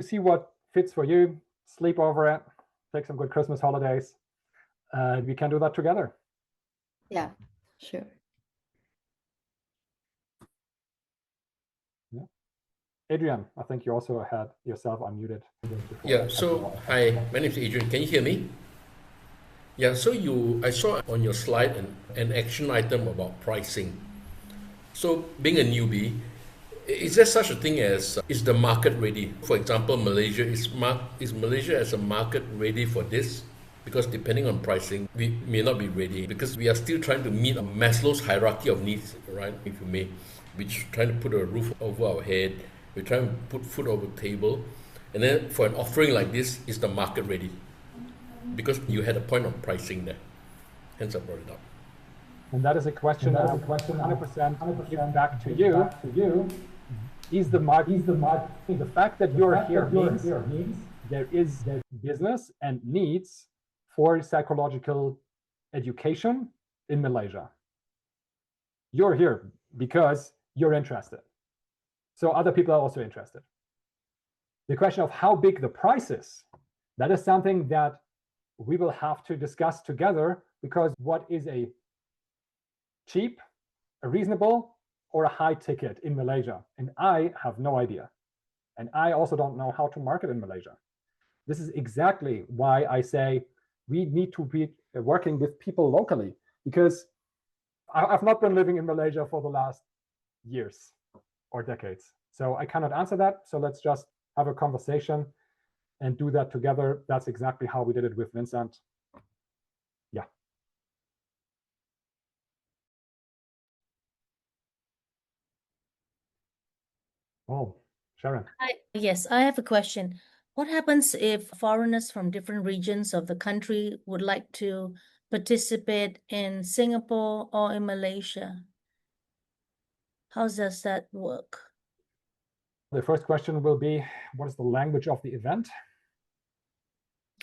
see what fits for you, sleep over it, take some good Christmas holidays. We can do that together. Yeah, sure. Yeah. Adrian, I think you also had yourself unmuted. Yeah, so hi, my name is Adrian. Can you hear me? Yeah, so I saw on your slide an action item about pricing. So being a newbie, is there such a thing as, is the market ready? For example, Malaysia, is Malaysia as a market ready for this? Because depending on pricing, we may not be ready because we are still trying to meet Maslow's hierarchy of needs, right? If you may, we're trying to put a roof over our head, we're trying to put food over the table. And then for an offering like this, is the market ready? Because you had a point on pricing there. Hence I brought it up. And that is a question that 100% give back to you. Is the market, the fact that you're here means there is business and needs for psychological education in Malaysia. You're here because you're interested. So other people are also interested. The question of how big the price is, that is something that we will have to discuss together, because what is a cheap, a reasonable, or a high ticket in Malaysia? And I have no idea. And I also don't know how to market in Malaysia. This is exactly why I say we need to be working with people locally, because I've not been living in Malaysia for the last years or decades. So I cannot answer that. So let's just have a conversation and do that together. That's exactly how we did it with Vincent. Yeah. Oh, Sharon. Yes, I have a question. What happens if foreigners from different regions of the country would like to participate in Singapore or in Malaysia? How does that work? The first question will be, what is the language of the event?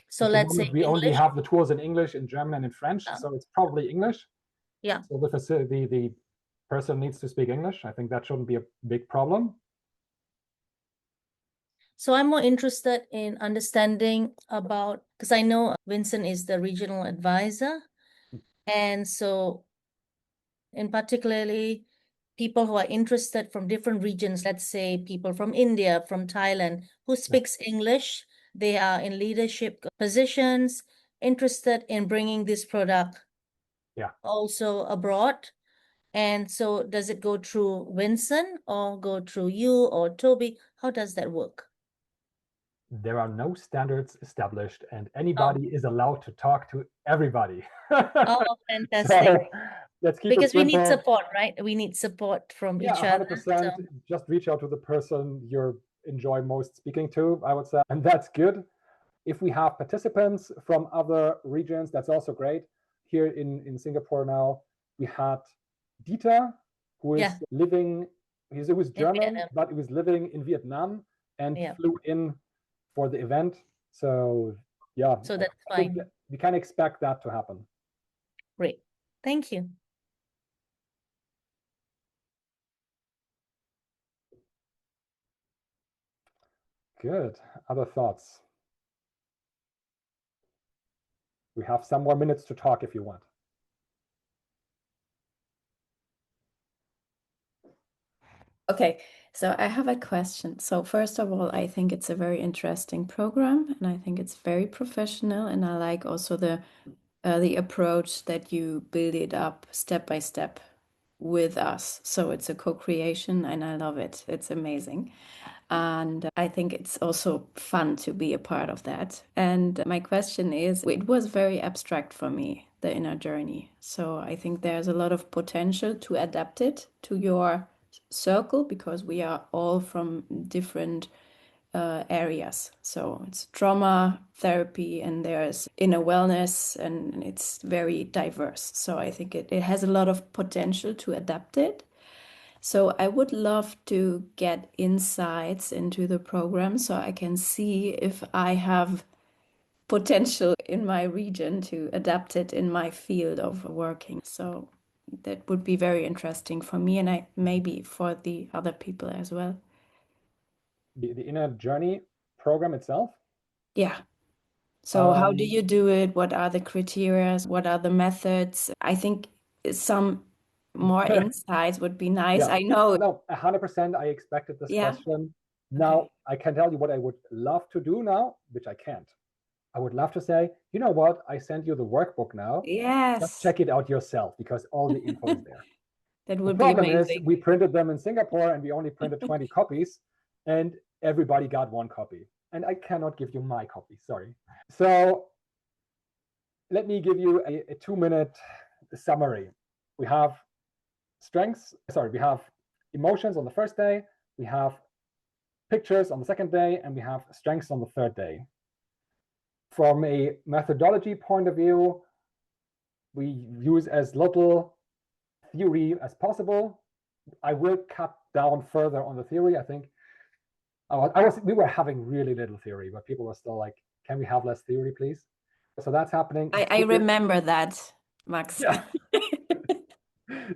So At the let's say moment, we only English. have the tools in English, in German, and in French, Oh. so it's probably English. Yeah. So the person needs to speak English. I think that shouldn't be a big problem. So I'm more interested in understanding about, because I know Vincent is the regional advisor. And so in particularly people who are interested from different regions, let's say people from India, from Thailand, who speaks English, they are in leadership positions, interested in bringing this product also abroad. And so does it go through Vincent or go through you or Toby? How does that work? There are no standards established, and anybody is allowed to talk to everybody. Oh, fantastic. So let's keep Because it we need simple. support, right? We need support from each other. 100%. So. Just reach out to the person you enjoy most speaking to, I would say, and that's good. If we have participants from other regions, that's also great. Here in Singapore now, we had Dieter, who is living, he was German, but he was living in Vietnam and flew in for the event. So yeah, so that's fine. We can expect that to happen. Great. Thank you. Good. Other thoughts? We have some more minutes to talk if you want. Okay, so I have a question. So first of all, I think it's a very interesting program, and I think it's very professional, and I like also the approach that you build it up step by step with us. So it's a co-creation, and I love it. It's amazing. And I think it's also fun to be a part of that. And my question is, it was very abstract for me, the inner journey. So I think there's a lot of potential to adapt it to your circle, because we are all from different areas. So it's trauma therapy, and there's inner wellness, and it's very diverse. So I think it has a lot of potential to adapt it. So I would love to get insights into the program so I can see if I have potential in my region to adapt it in my field of working. So that would be very interesting for me, and maybe for the other people as well. The inner journey program itself? Yeah. So how do you do it? What are the criteria? What are the methods? I think some more insights would be nice. Yeah. I know. No, 100%. I expected this question. Now, Okay. I can tell you what I would love to do now, which I can't. I would love to say, you know what? I sent you the workbook now. Yes. Just check it out yourself, because all the info is there. That would The problem be amazing. is we printed them in Singapore and we only printed 20 copies, and everybody got one copy. And I cannot give you my copy, sorry. So let me give you a 2-minute summary. We have we have emotions on the first day, we have pictures on the second day, and we have strengths on the third day. From a methodology point of view, we use as little theory as possible. I will cut down further on the theory. I think we were having really little theory, but people were still like, can we have less theory, please? So that's happening. I remember that, Max. Yeah.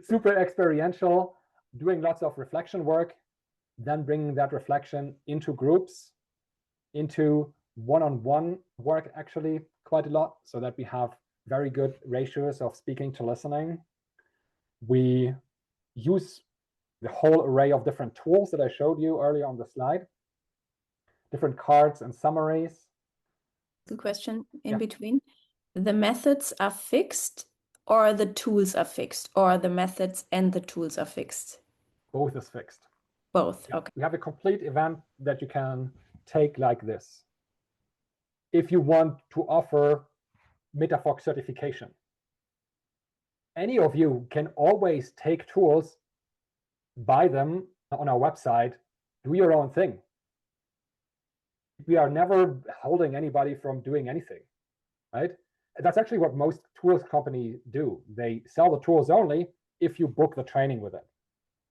Super experiential, doing lots of reflection work, then bringing that reflection into groups, into one-on-one work, actually quite a lot, so that we have very good ratios of speaking to listening. We use the whole array of different tools that I showed you earlier on the slide, different cards and summaries. Good question in between. The methods are fixed, or the tools are fixed, or the methods and the tools are fixed? Both is fixed. Both, Yeah. okay. We have a complete event that you can take like this. If you want to offer metaFox certification, any of you can always take tools, buy them on our website, do your own thing. We are never holding anybody from doing anything, right? That's actually what most tools companies do. They sell the tools only if you book the training with it.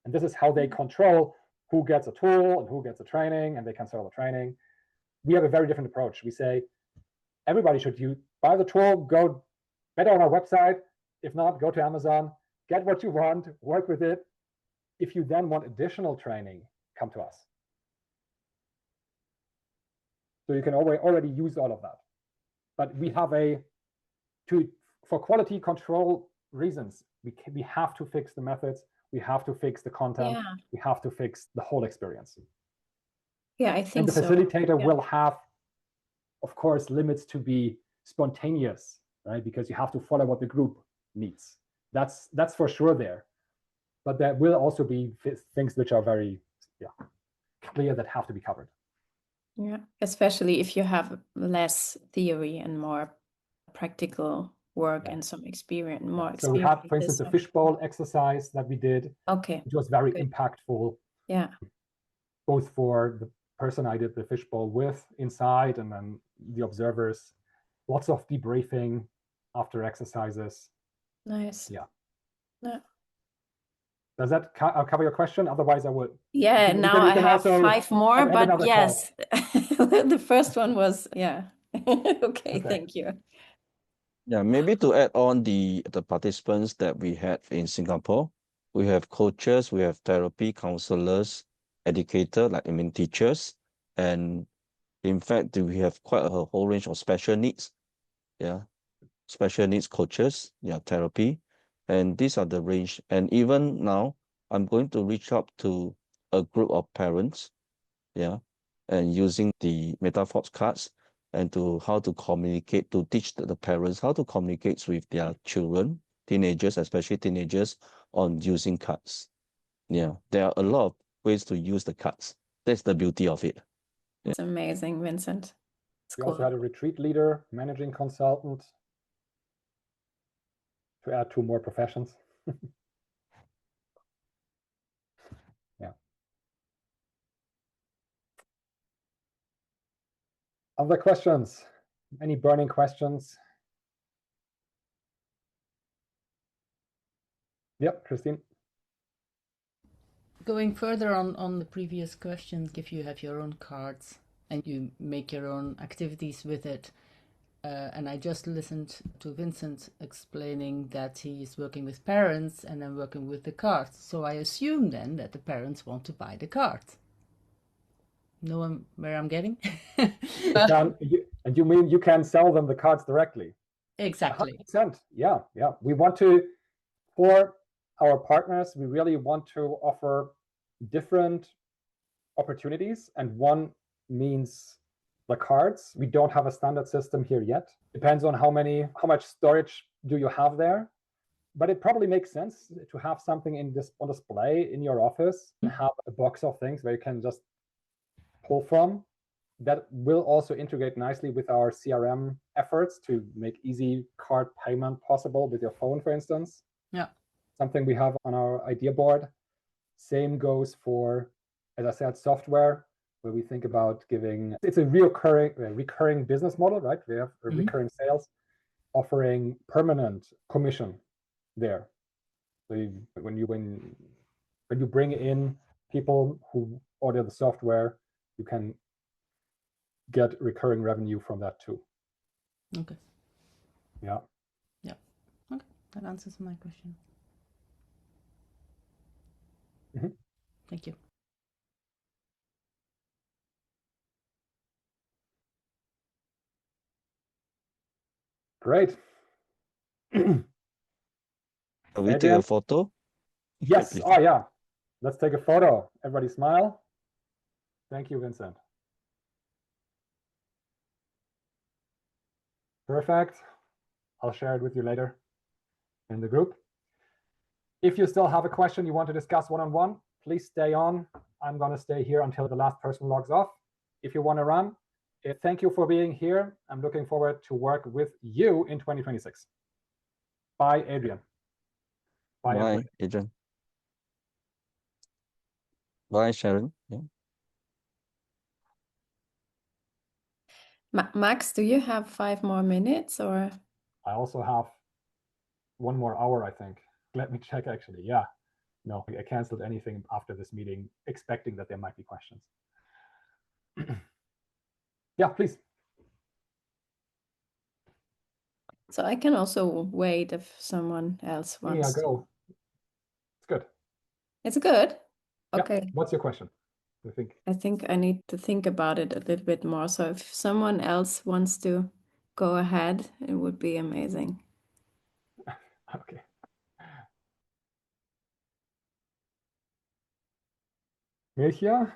And this is how they control who gets a tool and who gets a training, and they can sell the training. We have a very different approach. We say, everybody should buy the tool, go better on our website. If not, go to Amazon, get what you want, work with it. If you then want additional training, come to us. So you can already use all of that. But we have for quality control reasons, we have to fix the methods, we have to fix the content, we have to fix the whole experience. Yeah, I think so. And the facilitator will have, of course, limits to be spontaneous, right? Because you have to follow what the group needs. That's for sure there. But there will also be things which are very clear that have to be covered. Yeah, especially if you have less theory and more practical work and some experience, more experience. So we had, for instance, a fishbowl exercise that we did. Okay. Which was very impactful. Yeah. Both for the person I did the fishbowl with inside, and then the observers. Lots of debriefing after exercises. Nice. Yeah. Yeah. Does that cover your question? Otherwise, I would. Yeah, now I have 5 more, but yes, the first one was, okay, thank you. Yeah, maybe to add on the participants that we had in Singapore, we have coaches, we have therapy counselors, educators, teachers, and In fact, we have quite a whole range of special needs, special needs coaches, therapy. And these are the range. And even now, I'm going to reach out to a group of parents, and using the metaFox cards and to how to communicate, to teach the parents how to communicate with their children, teenagers, especially teenagers, on using cards. There are a lot of ways to use the cards. That's the beauty of it. It's amazing, Vincent. It's We cool. also had a retreat leader, managing consultant, to add 2 more professions. Yeah. Other questions? Any burning questions? Yep, Christine. Going further on the previous questions, if you have your own cards and you make your own activities with it, and I just listened to Vincent explaining that he is working with parents and then working with the cards. So I assume then that the parents want to buy the cards. Know where I'm getting? And you mean you can sell them the cards directly? Exactly. 100%. Yeah. We want to, for our partners, we really want to offer different opportunities, and one means the cards. We don't have a standard system here yet. Depends on how much storage do you have there. But it probably makes sense to have something on display in your office and have a box of things where you can just pull from. That will also integrate nicely with our CRM efforts to make easy card payment possible with your phone, for instance. Yeah. Something we have on our idea board. Same goes for, as I said, software, where we think about giving, it's a recurring business model, right? We have recurring sales, offering permanent commission there. So when you bring in people who order the software, you can get recurring revenue from that too. Okay. Yeah. Okay, that answers my question. Thank you. Can Great. we take a photo? Yes. Please. Oh, yeah. Let's take a photo. Everybody smile. Thank you, Vincent. Perfect. I'll share it with you later in the group. If you still have a question you want to discuss one-on-one, please stay on. I'm going to stay here until the last person logs off. If you want to run, thank you for being here. I'm looking forward to work with you in 2026. Bye, Adrian. Bye, Adrian. Bye, Sharon. Yeah. Max, do you have 5 more minutes or? I also have 1 more hour, I think. Let me check, actually. Yeah. No, I canceled anything after this meeting, expecting that there might be questions. Yeah, please. So I can also wait if someone else wants. Yeah, go. It's good. It's good? Yeah. Okay. What's your question? I think I need to think about it a little bit more. So if someone else wants to go ahead, it would be amazing. Okay. Mircea?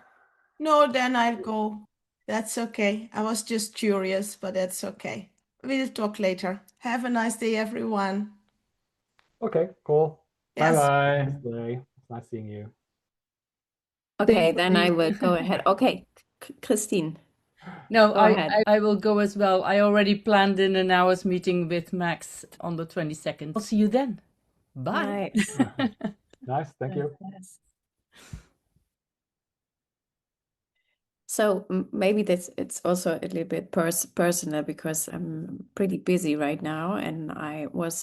No, then I'll go. That's okay. I was just curious, but that's okay. We'll talk later. Have a nice day, everyone. Okay, cool. Bye Yes. bye. Nice day. It's nice seeing you. Okay, then I will go ahead. Okay, Christine. No, Go ahead. I will go as well. I already planned in an hour's meeting with Max on the 22nd. I'll see you then. Bye. Nice. Nice, thank you. Yes. So maybe it's also a little bit personal because I'm pretty busy right now, and I was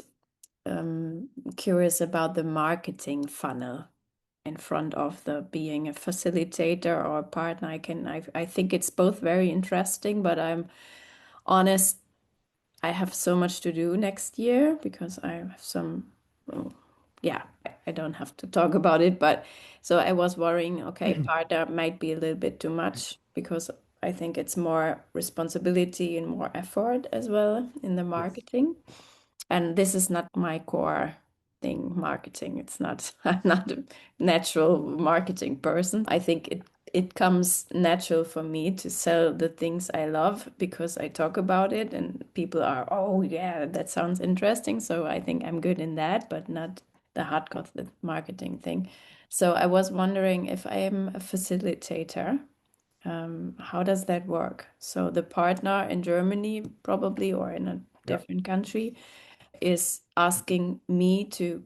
curious about the marketing funnel in front of the being a facilitator or a partner. I think it's both very interesting, but I'm honest, I have so much to do next year because I have some, I don't have to talk about it, but so I was worrying, okay, partner might be a little bit too much because I think it's more responsibility and more effort as well in the marketing. And this is not my core thing, marketing. It's not, I'm not a natural marketing person. I think it comes natural for me to sell the things I love because I talk about it and people are, oh yeah, that sounds interesting. So I think I'm good in that, but not the hardcore marketing thing. So I was wondering if I am a facilitator, how does that work? So the partner in Germany probably, or in a different country, is asking me to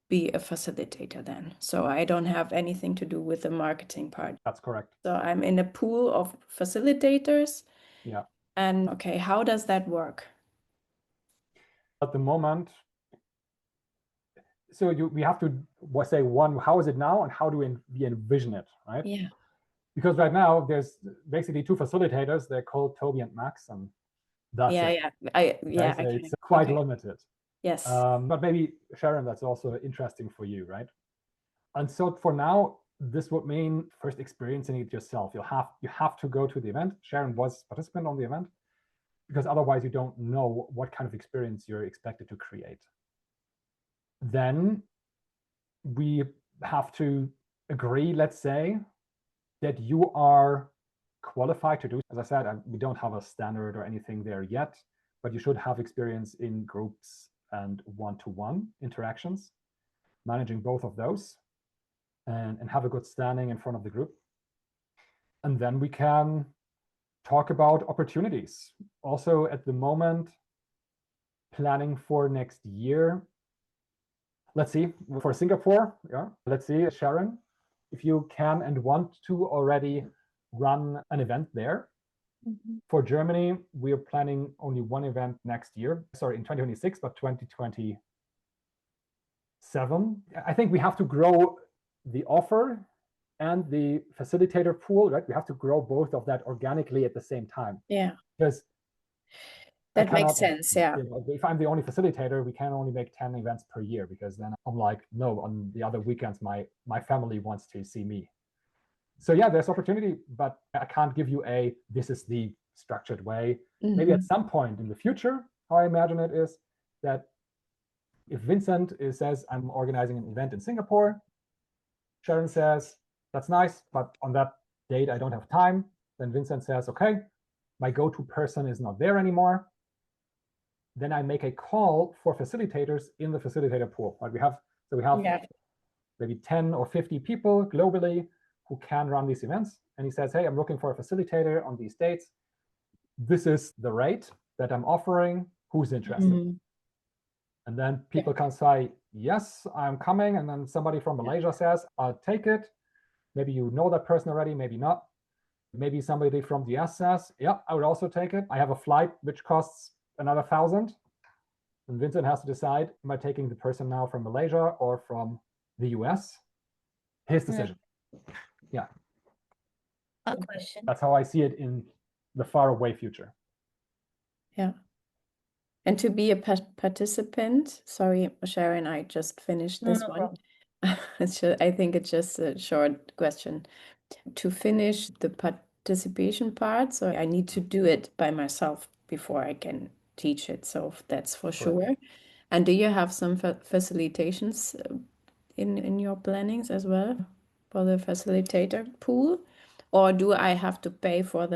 be a facilitator then. So I don't have anything to do with the marketing part. That's correct. So I'm in a pool of facilitators. Yeah. And okay, how does that work? At the moment, so we have to say one, how is it now and how do we envision it, right? Yeah. Because right now there's basically two facilitators. They're called Toby and Max, and that's it. Yeah. So it's quite limited. Yes. But maybe Sharon, that's also interesting for you, right? And so for now, this would mean first experiencing it yourself. You have to go to the event. Sharon was a participant on the event, because otherwise you don't know what kind of experience you're expected to create. Then we have to agree, let's say, that you are qualified to do. As I said, we don't have a standard or anything there yet, but you should have experience in groups and one-to-one interactions, managing both of those, and have a good standing in front of the group. And then we can talk about opportunities. Also, at the moment, planning for next year. Let's see, for Singapore, let's see, Sharon, if you can and want to already run an event there. For Germany, we are planning only one event next year. Sorry, in 2026, but 2027. I think we have to grow the offer and the facilitator pool, right? We have to grow both of that organically at the same time. Yeah. Because that makes sense, yeah. If I'm the only facilitator, we can only make 10 events per year, because then I'm like, no, on the other weekends, my family wants to see me. So yeah, there's opportunity, but I can't give you this is the structured way. Maybe at some point in the future, how I imagine it is that if Vincent says, I'm organizing an event in Singapore, Sharon says, that's nice, but on that date, I don't have time. Then Vincent says, okay, my go-to person is not there anymore. Then I make a call for facilitators in the facilitator pool. Right? We have maybe 10 or 50 people globally who can run these events. And he says, hey, I'm looking for a facilitator on these dates. This is the rate that I'm offering. Who's interested? And then people can say, yes, I'm coming. And then somebody from Malaysia says, I'll take it. Maybe you know that person already, maybe not. Maybe somebody from the US says, yeah, I would also take it. I have a flight which costs another 1,000. And Vincent has to decide, am I taking the person now from Malaysia or from the US? His decision. Yeah. A question. That's how I see it in the far away future. Yeah. And to be a participant, sorry, Sharon, I just finished this one. I think it's just a short question. To finish the participation part, so I need to do it by myself before I can teach it. So that's for sure. And do you have some facilitations in your plannings as well for the facilitator pool? Or do I have to pay for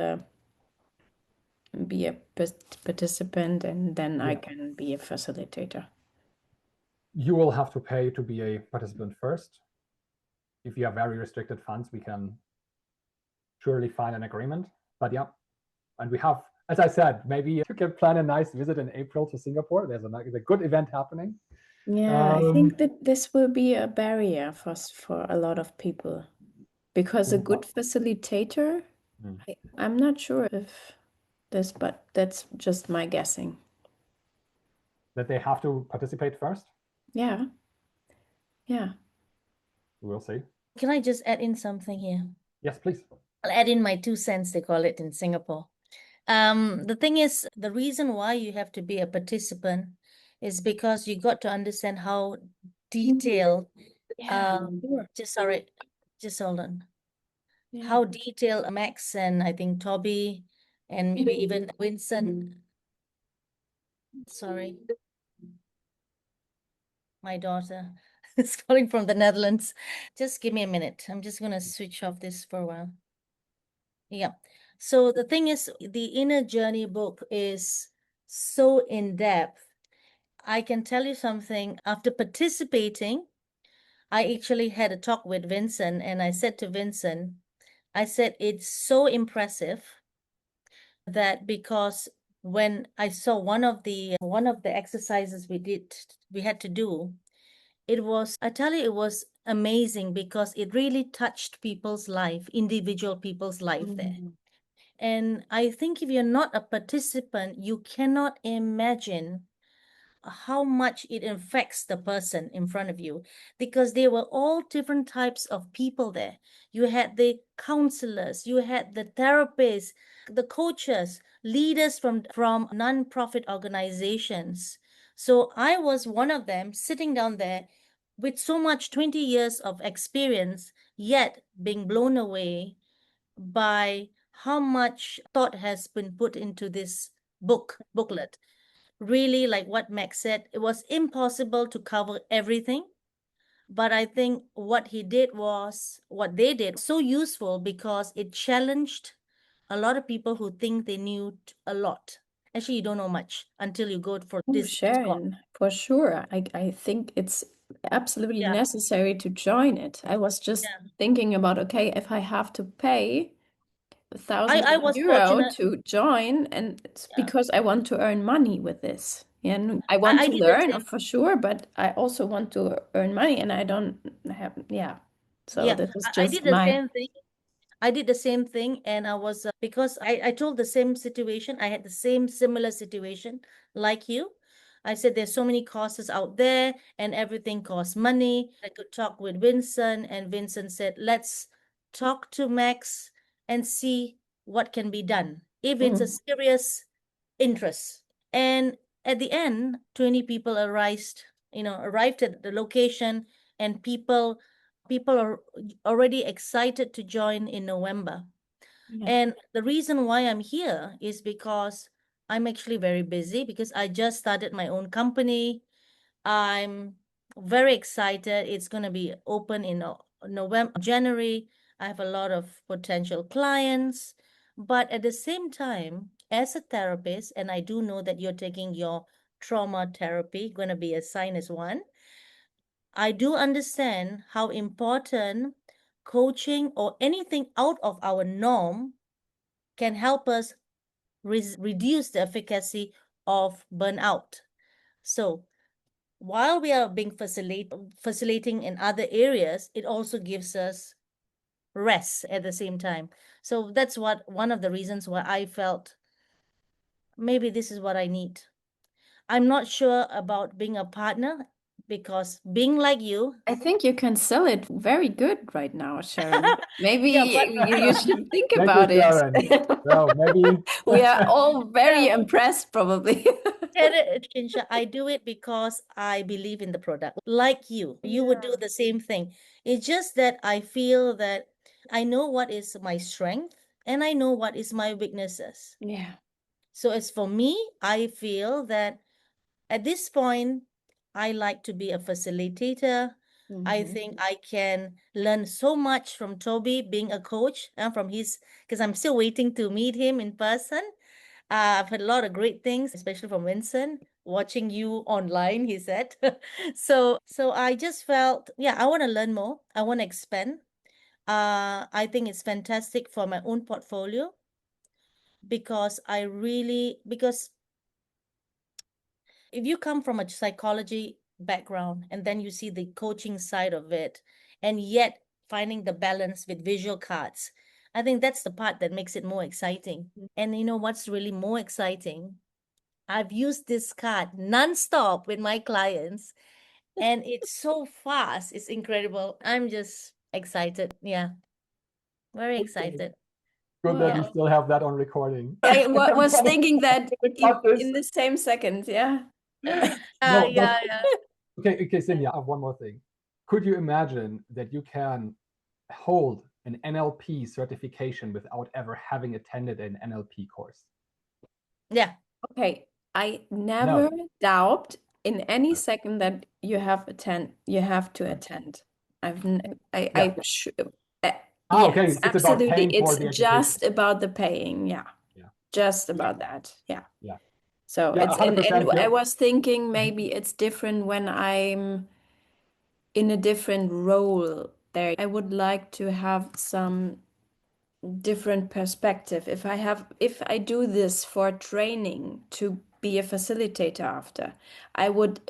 be a participant and then I can be a facilitator? You will have to pay to be a participant first. If you have very restricted funds, we can surely find an agreement. But yeah, and we have, as I said, maybe you can plan a nice visit in April to Singapore. There's a good event happening. Yeah, I think that this will be a barrier for a lot of people, because a good facilitator, I'm not sure if this, but that's just my guessing. That they have to participate first? Yeah. Yeah. We'll see. Can I just add in something here? Yes, please. I'll add in my 2 cents, they call it in Singapore. The thing is, the reason why you have to be a participant is because you got to understand how detailed, just hold on. how detailed Max and I think Toby and maybe even Vincent. Sorry. My daughter is calling from the Netherlands. Just give me a minute. I'm just going to switch off this for a while. Yeah. So the thing is, the Inner Journey book is so in-depth. I can tell you something. After participating, I actually had a talk with Vincent, and I said to Vincent, I said, it's so impressive that because when I saw one of the exercises we had to do, I tell you, it was amazing because it really touched individual people's life there. And I think if you're not a participant, you cannot imagine how much it affects the person in front of you, because they were all different types of people there. You had the counselors, you had the therapists, the coaches, leaders from non-profit organizations. So I was one of them sitting down there with so much 20 years of experience, yet being blown away by how much thought has been put into this booklet. Really, like what Max said, it was impossible to cover everything. But I think what they did was so useful because it challenged a lot of people who think they knew a lot. Actually, you don't know much until you go for this course. Sharon, for sure. I think it's absolutely Yeah. necessary to join it. I was just thinking about, okay, if I have to pay I was €1,000 fortunate. to join, and it's because I want to earn money with this. And I want I to did the learn same. for sure, but I also want to earn money, and I don't have, So this is I just did the same thing. I did the same thing, and I was because I told the same situation. I had the similar situation like you. I said there's so many courses out there and everything costs money. I could talk with Vincent, and Vincent said, let's talk to Max and see what can be done if it's a serious interest. And at the end, 20 people arrived at the location, and people are already excited to join in November. And the reason why I'm here is because I'm actually very busy because I just started my own company. I'm very excited. It's going to be open in November, January. I have a lot of potential clients. But at the same time, as a therapist, and I do know that you're taking your trauma therapy, going to be assigned as one, I do understand how important coaching or anything out of our norm can help us reduce the efficacy of burnout. So while we are being facilitating in other areas, it also gives us rest at the same time. So that's one of the reasons why I felt maybe this is what I need. I'm not sure about being a partner because being like you, I think you can sell it very good right now, Sharon. Maybe you should think Thank about you, it. Sharon. So maybe We are all very impressed, probably. I do it because I believe in the product. Like you would do the same thing. It's just that I feel that I know what is my strength and I know what is my weaknesses. Yeah. So as for me, I feel that at this point, I like to be a facilitator. I think I can learn so much from Toby being a coach and because I'm still waiting to meet him in person. I've heard a lot of great things, especially from Vincent, watching you online, he said. So I just felt, I want to learn more. I want to expand. I think it's fantastic for my own portfolio because if you come from a psychology background and then you see the coaching side of it, and yet finding the balance with visual cards, I think that's the part that makes it more exciting. And you know what's really more exciting? I've used this card nonstop with my clients, and it's so fast. It's incredible. I'm just excited. Yeah, very excited. good that we still have that on recording. I was thinking that Got this. in the same second. Yeah. Okay, Cynthia, I have one more thing. Could you imagine that you can hold an NLP certification without ever having attended an NLP course? Yeah. Okay, I never doubt in any No. second that you have to attend. Yeah. Okay, Yes, it's about absolutely. paying for It's the just education. about the paying. Yeah. Yeah. Just about that. Yeah. Yeah. So Yeah, it's and 100%, I yeah. was thinking maybe it's different when I'm in a different role there. I would like to have some different perspective. If I do this for training to be a facilitator after, I would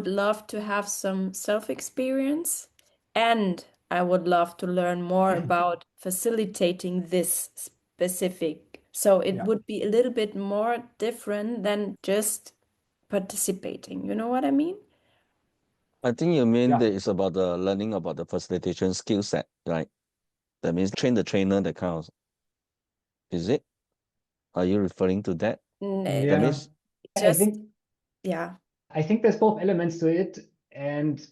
love to have some self-experience, and I would love to learn more about facilitating this specific. So it Yeah. would be a little bit more different than just participating. You know what I mean? I think you mean Yeah. that it's about the learning about the facilitation skill set, right? That means train the trainer, that kind of, is it? Are you referring to that? N- That means, Just yeah. I think there's both elements to it, and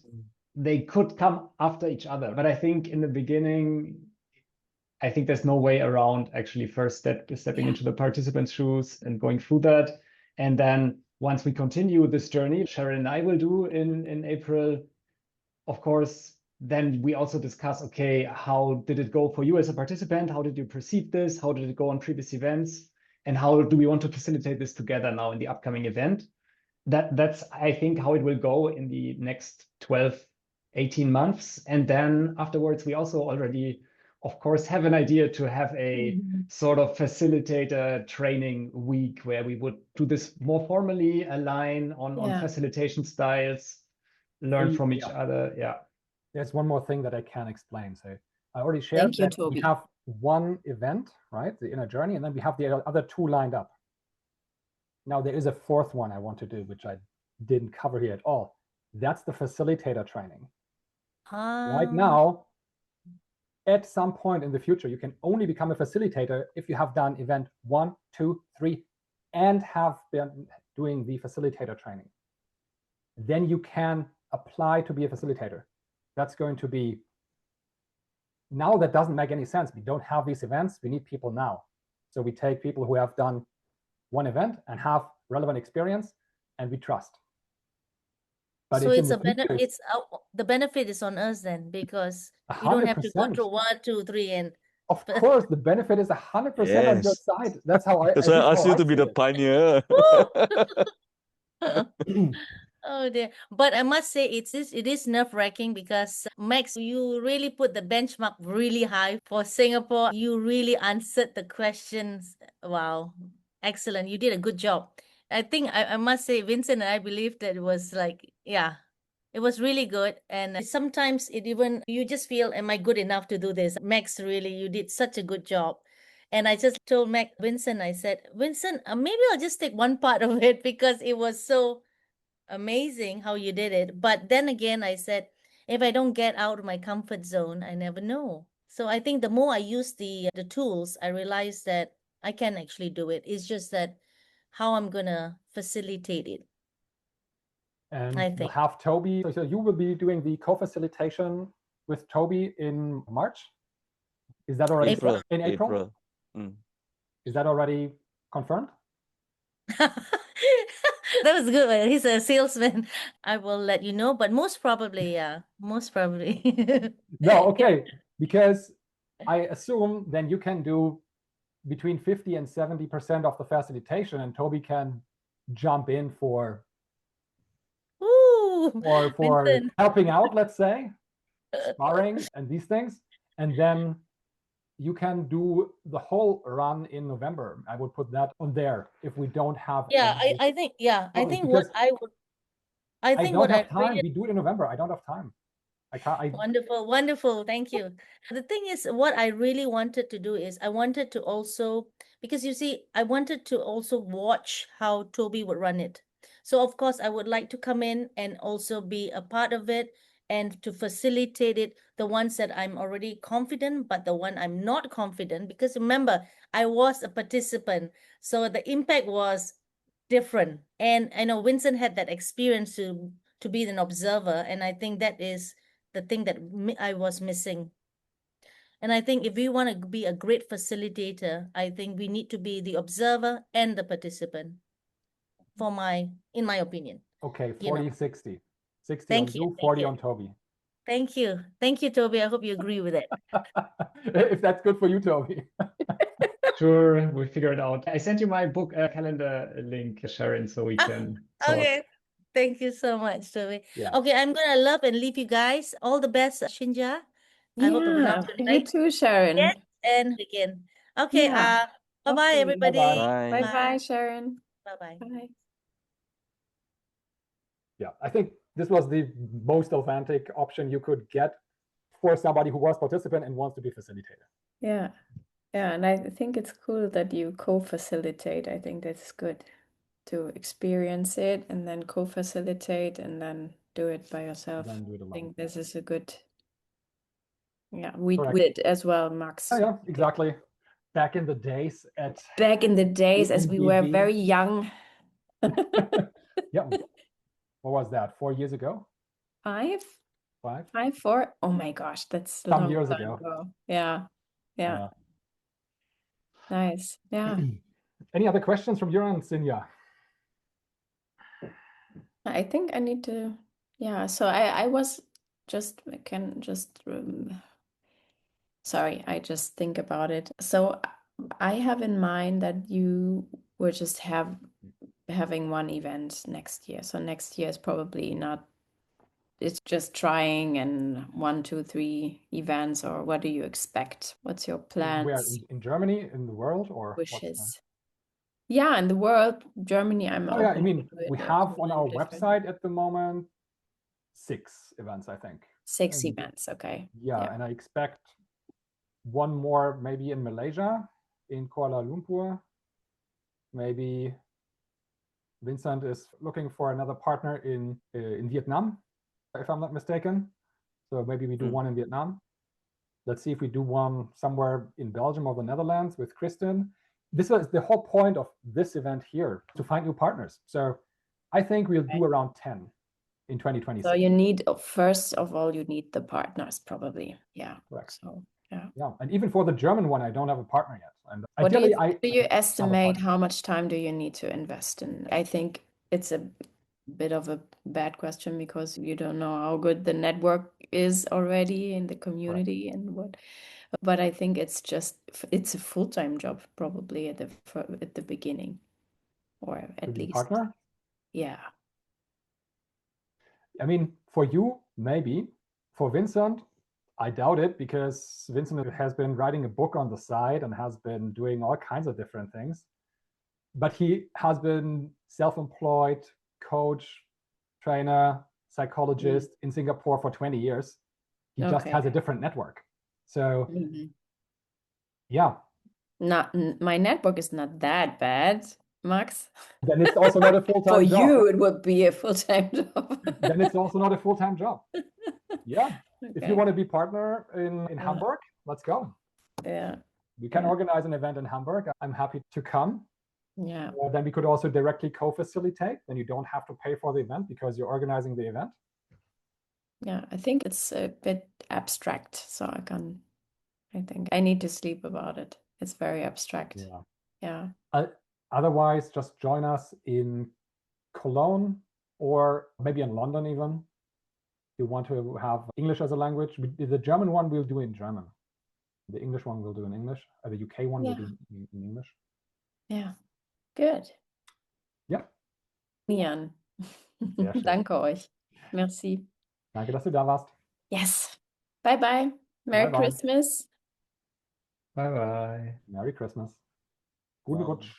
they could come after each other. But I think in the beginning, I think there's no way around actually first stepping into the participant's shoes and going through that. And then once we continue this journey, Sharon and I will do in April, of course, then we also discuss, okay, how did it go for you as a participant? How did you perceive this? How did it go on previous events? And how do we want to facilitate this together now in the upcoming event? That's, I think, how it will go in the next 12, 18 months. And then afterwards, we also already, of course, have an idea to have a sort of facilitator training week where we would do this more formally, align on facilitation styles, learn from each other. Yeah. There's one more thing that I can explain. So I already shared Thank you, that Toby. we have one event, right? The inner journey, and then we have the other two lined up. Now there is a fourth one I want to do, which I didn't cover here at all. That's the facilitator training. Right now, at some point in the future, you can only become a facilitator if you have done event 1, 2, 3, and have been doing the facilitator training. Then you can apply to be a facilitator. That's going to be, now that doesn't make any sense. We don't have these events, we need people now. So we take people who have done one event and have relevant experience, and we trust. But So it's the benefit is on us then, because you don't have to go 100%. through 1, 2, 3 and Of course, the benefit is 100% on your Yes. side. That's how I. That's why I asked you I to be see the it. pioneer. Oh dear. But I must say it is nerve-wracking because Max, you really put the benchmark really high for Singapore. You really answered the questions. Wow. Excellent. You did a good job. I think I must say, Vincent and I believe that it was like, yeah, it was really good. And sometimes you just feel, am I good enough to do this? Max, really, you did such a good job. And I just told Vincent, I said, Vincent, maybe I'll just take one part of it because it was so amazing how you did it. But then again, I said, if I don't get out of my comfort zone, I never know. So I think the more I use the tools, I realize that I can actually do it. It's just that how I'm gonna facilitate it. And I we'll think. have Toby. So you will be doing the co-facilitation with Toby in March. Is that already April. in April? Is that already confirmed? That was good. He's a salesman. I will let you know, but most probably, yeah. Most probably. No, okay. Because I assume then you can do between 50 and 70% of the facilitation, and Toby can jump in for Vincent. helping out, let's say, sparring and these things. And then you can do the whole run in November. I would put that on there if we don't have. Yeah, I think, I think what I would, I think don't what have I time. really, We do it in November. I don't have time. I can't. Wonderful. Thank you. The thing is, what I really wanted to do is I wanted to also, because you see, I wanted to also watch how Toby would run it. So of course, I would like to come in and also be a part of it and to facilitate it, the ones that I'm already confident, but the one I'm not confident, because remember, I was a participant. So the impact was different. And I know Vincent had that experience to be an observer. And I think that is the thing that I was missing. And I think if we want to be a great facilitator, I think we need to be the observer and the participant, in my opinion. Okay, You know. 40, 60. 60 Thank on you, you, thank 40 you. on Toby. Thank you. Thank you, Toby. I hope you agree with it. If that's good for you, Toby. Sure, we figure it out. I sent you my book calendar link, Sharon, so we can talk. Okay. Thank you so much, Toby. Yeah. Okay, I'm gonna love and leave you guys. All the best, Shinja. I hope the Yeah, pronunciation you right. too, Sharon. Yes, and again. Okay, Yeah. bye-bye, Okay. everybody. Bye. Bye-bye, Sharon. Bye-bye. Bye. Yeah, I think this was the most authentic option you could get for somebody who was participant and wants to be facilitator. Yeah. Yeah, and I think it's cool that you co-facilitate. I think that's good to experience it and then co-facilitate and then do it by yourself. Then do it I alone. think this is a good, yeah, we Correct. did as well, Max. Yeah, exactly. Back in the days at Back in the days as we were NBB. very young. Yeah. What was that? 4 years ago? 5? 5? 5, 4? Oh my gosh, that's a Some long years time ago. Yeah. Yeah. Nice. Yeah. Any other questions from you and Sinja? I think I need to, yeah. So I was just, sorry, I just think about it. So I have in mind that you were just having one event next year. So next year is probably not, it's just trying and 1, 2, 3 events, or what do you expect? What's your plans? Where, in Germany, in the world, or Wishes? Yeah, in the world, Germany, I'm Oh yeah, I open mean, to it we as have well on in our different- website at the moment 6 events, I think. 6 And events, okay. yeah, and I expect one more maybe in Malaysia, in Kuala Lumpur. Maybe Vincent is looking for another partner in Vietnam, if I'm not mistaken. So maybe we do one in Vietnam. Let's see if we do one somewhere in Belgium or the Netherlands with Kristen. This was the whole point of this event here, to find new partners. So I think we'll do around 10 in 2026. So you need, first of all, you need the partners probably. Yeah. Correct. So yeah. Yeah, and even for the German one, I don't have a partner yet. And What do ideally, you have a estimate partner. how much time do you need to invest in? I think it's a bit of a bad question because you don't know how good the network is already in the community and what. But I think it's a full-time job probably at the beginning, or To at be a least. partner? Yeah. I mean, for you, maybe. For Vincent, I doubt it, because Vincent has been writing a book on the side and has been doing all kinds of different things. But he has been self-employed coach, trainer, psychologist in Singapore for 20 years. He just has a different network. So yeah. My network is not that bad, Max. Then it's also not a full-time For job. you, it would be a full-time job. Then it's also not a full-time job. Yeah. If you Okay. want to be partner in Hamburg, let's go. Yeah. We can Yeah. organize an event in Hamburg. I'm happy to come. Yeah. Then we could also directly co-facilitate. Then you don't have to pay for the event because you're organizing the event. Yeah, I think it's a bit abstract, so I think I need to sleep about it. It's very abstract. Yeah. Yeah. Otherwise, just join us in Cologne or maybe in London even. If you want to have English as a language. The German one we'll do in German. The English one we'll do in English. The UK one we'll do in English. Ja, good. Ja. Jan. Sehr schön. Danke euch. Merci. Danke, dass du da warst. Yes. Bye bye. Merry Bye-bye. Christmas. Bye bye. Merry Christmas. Guten Wow. Rutsch.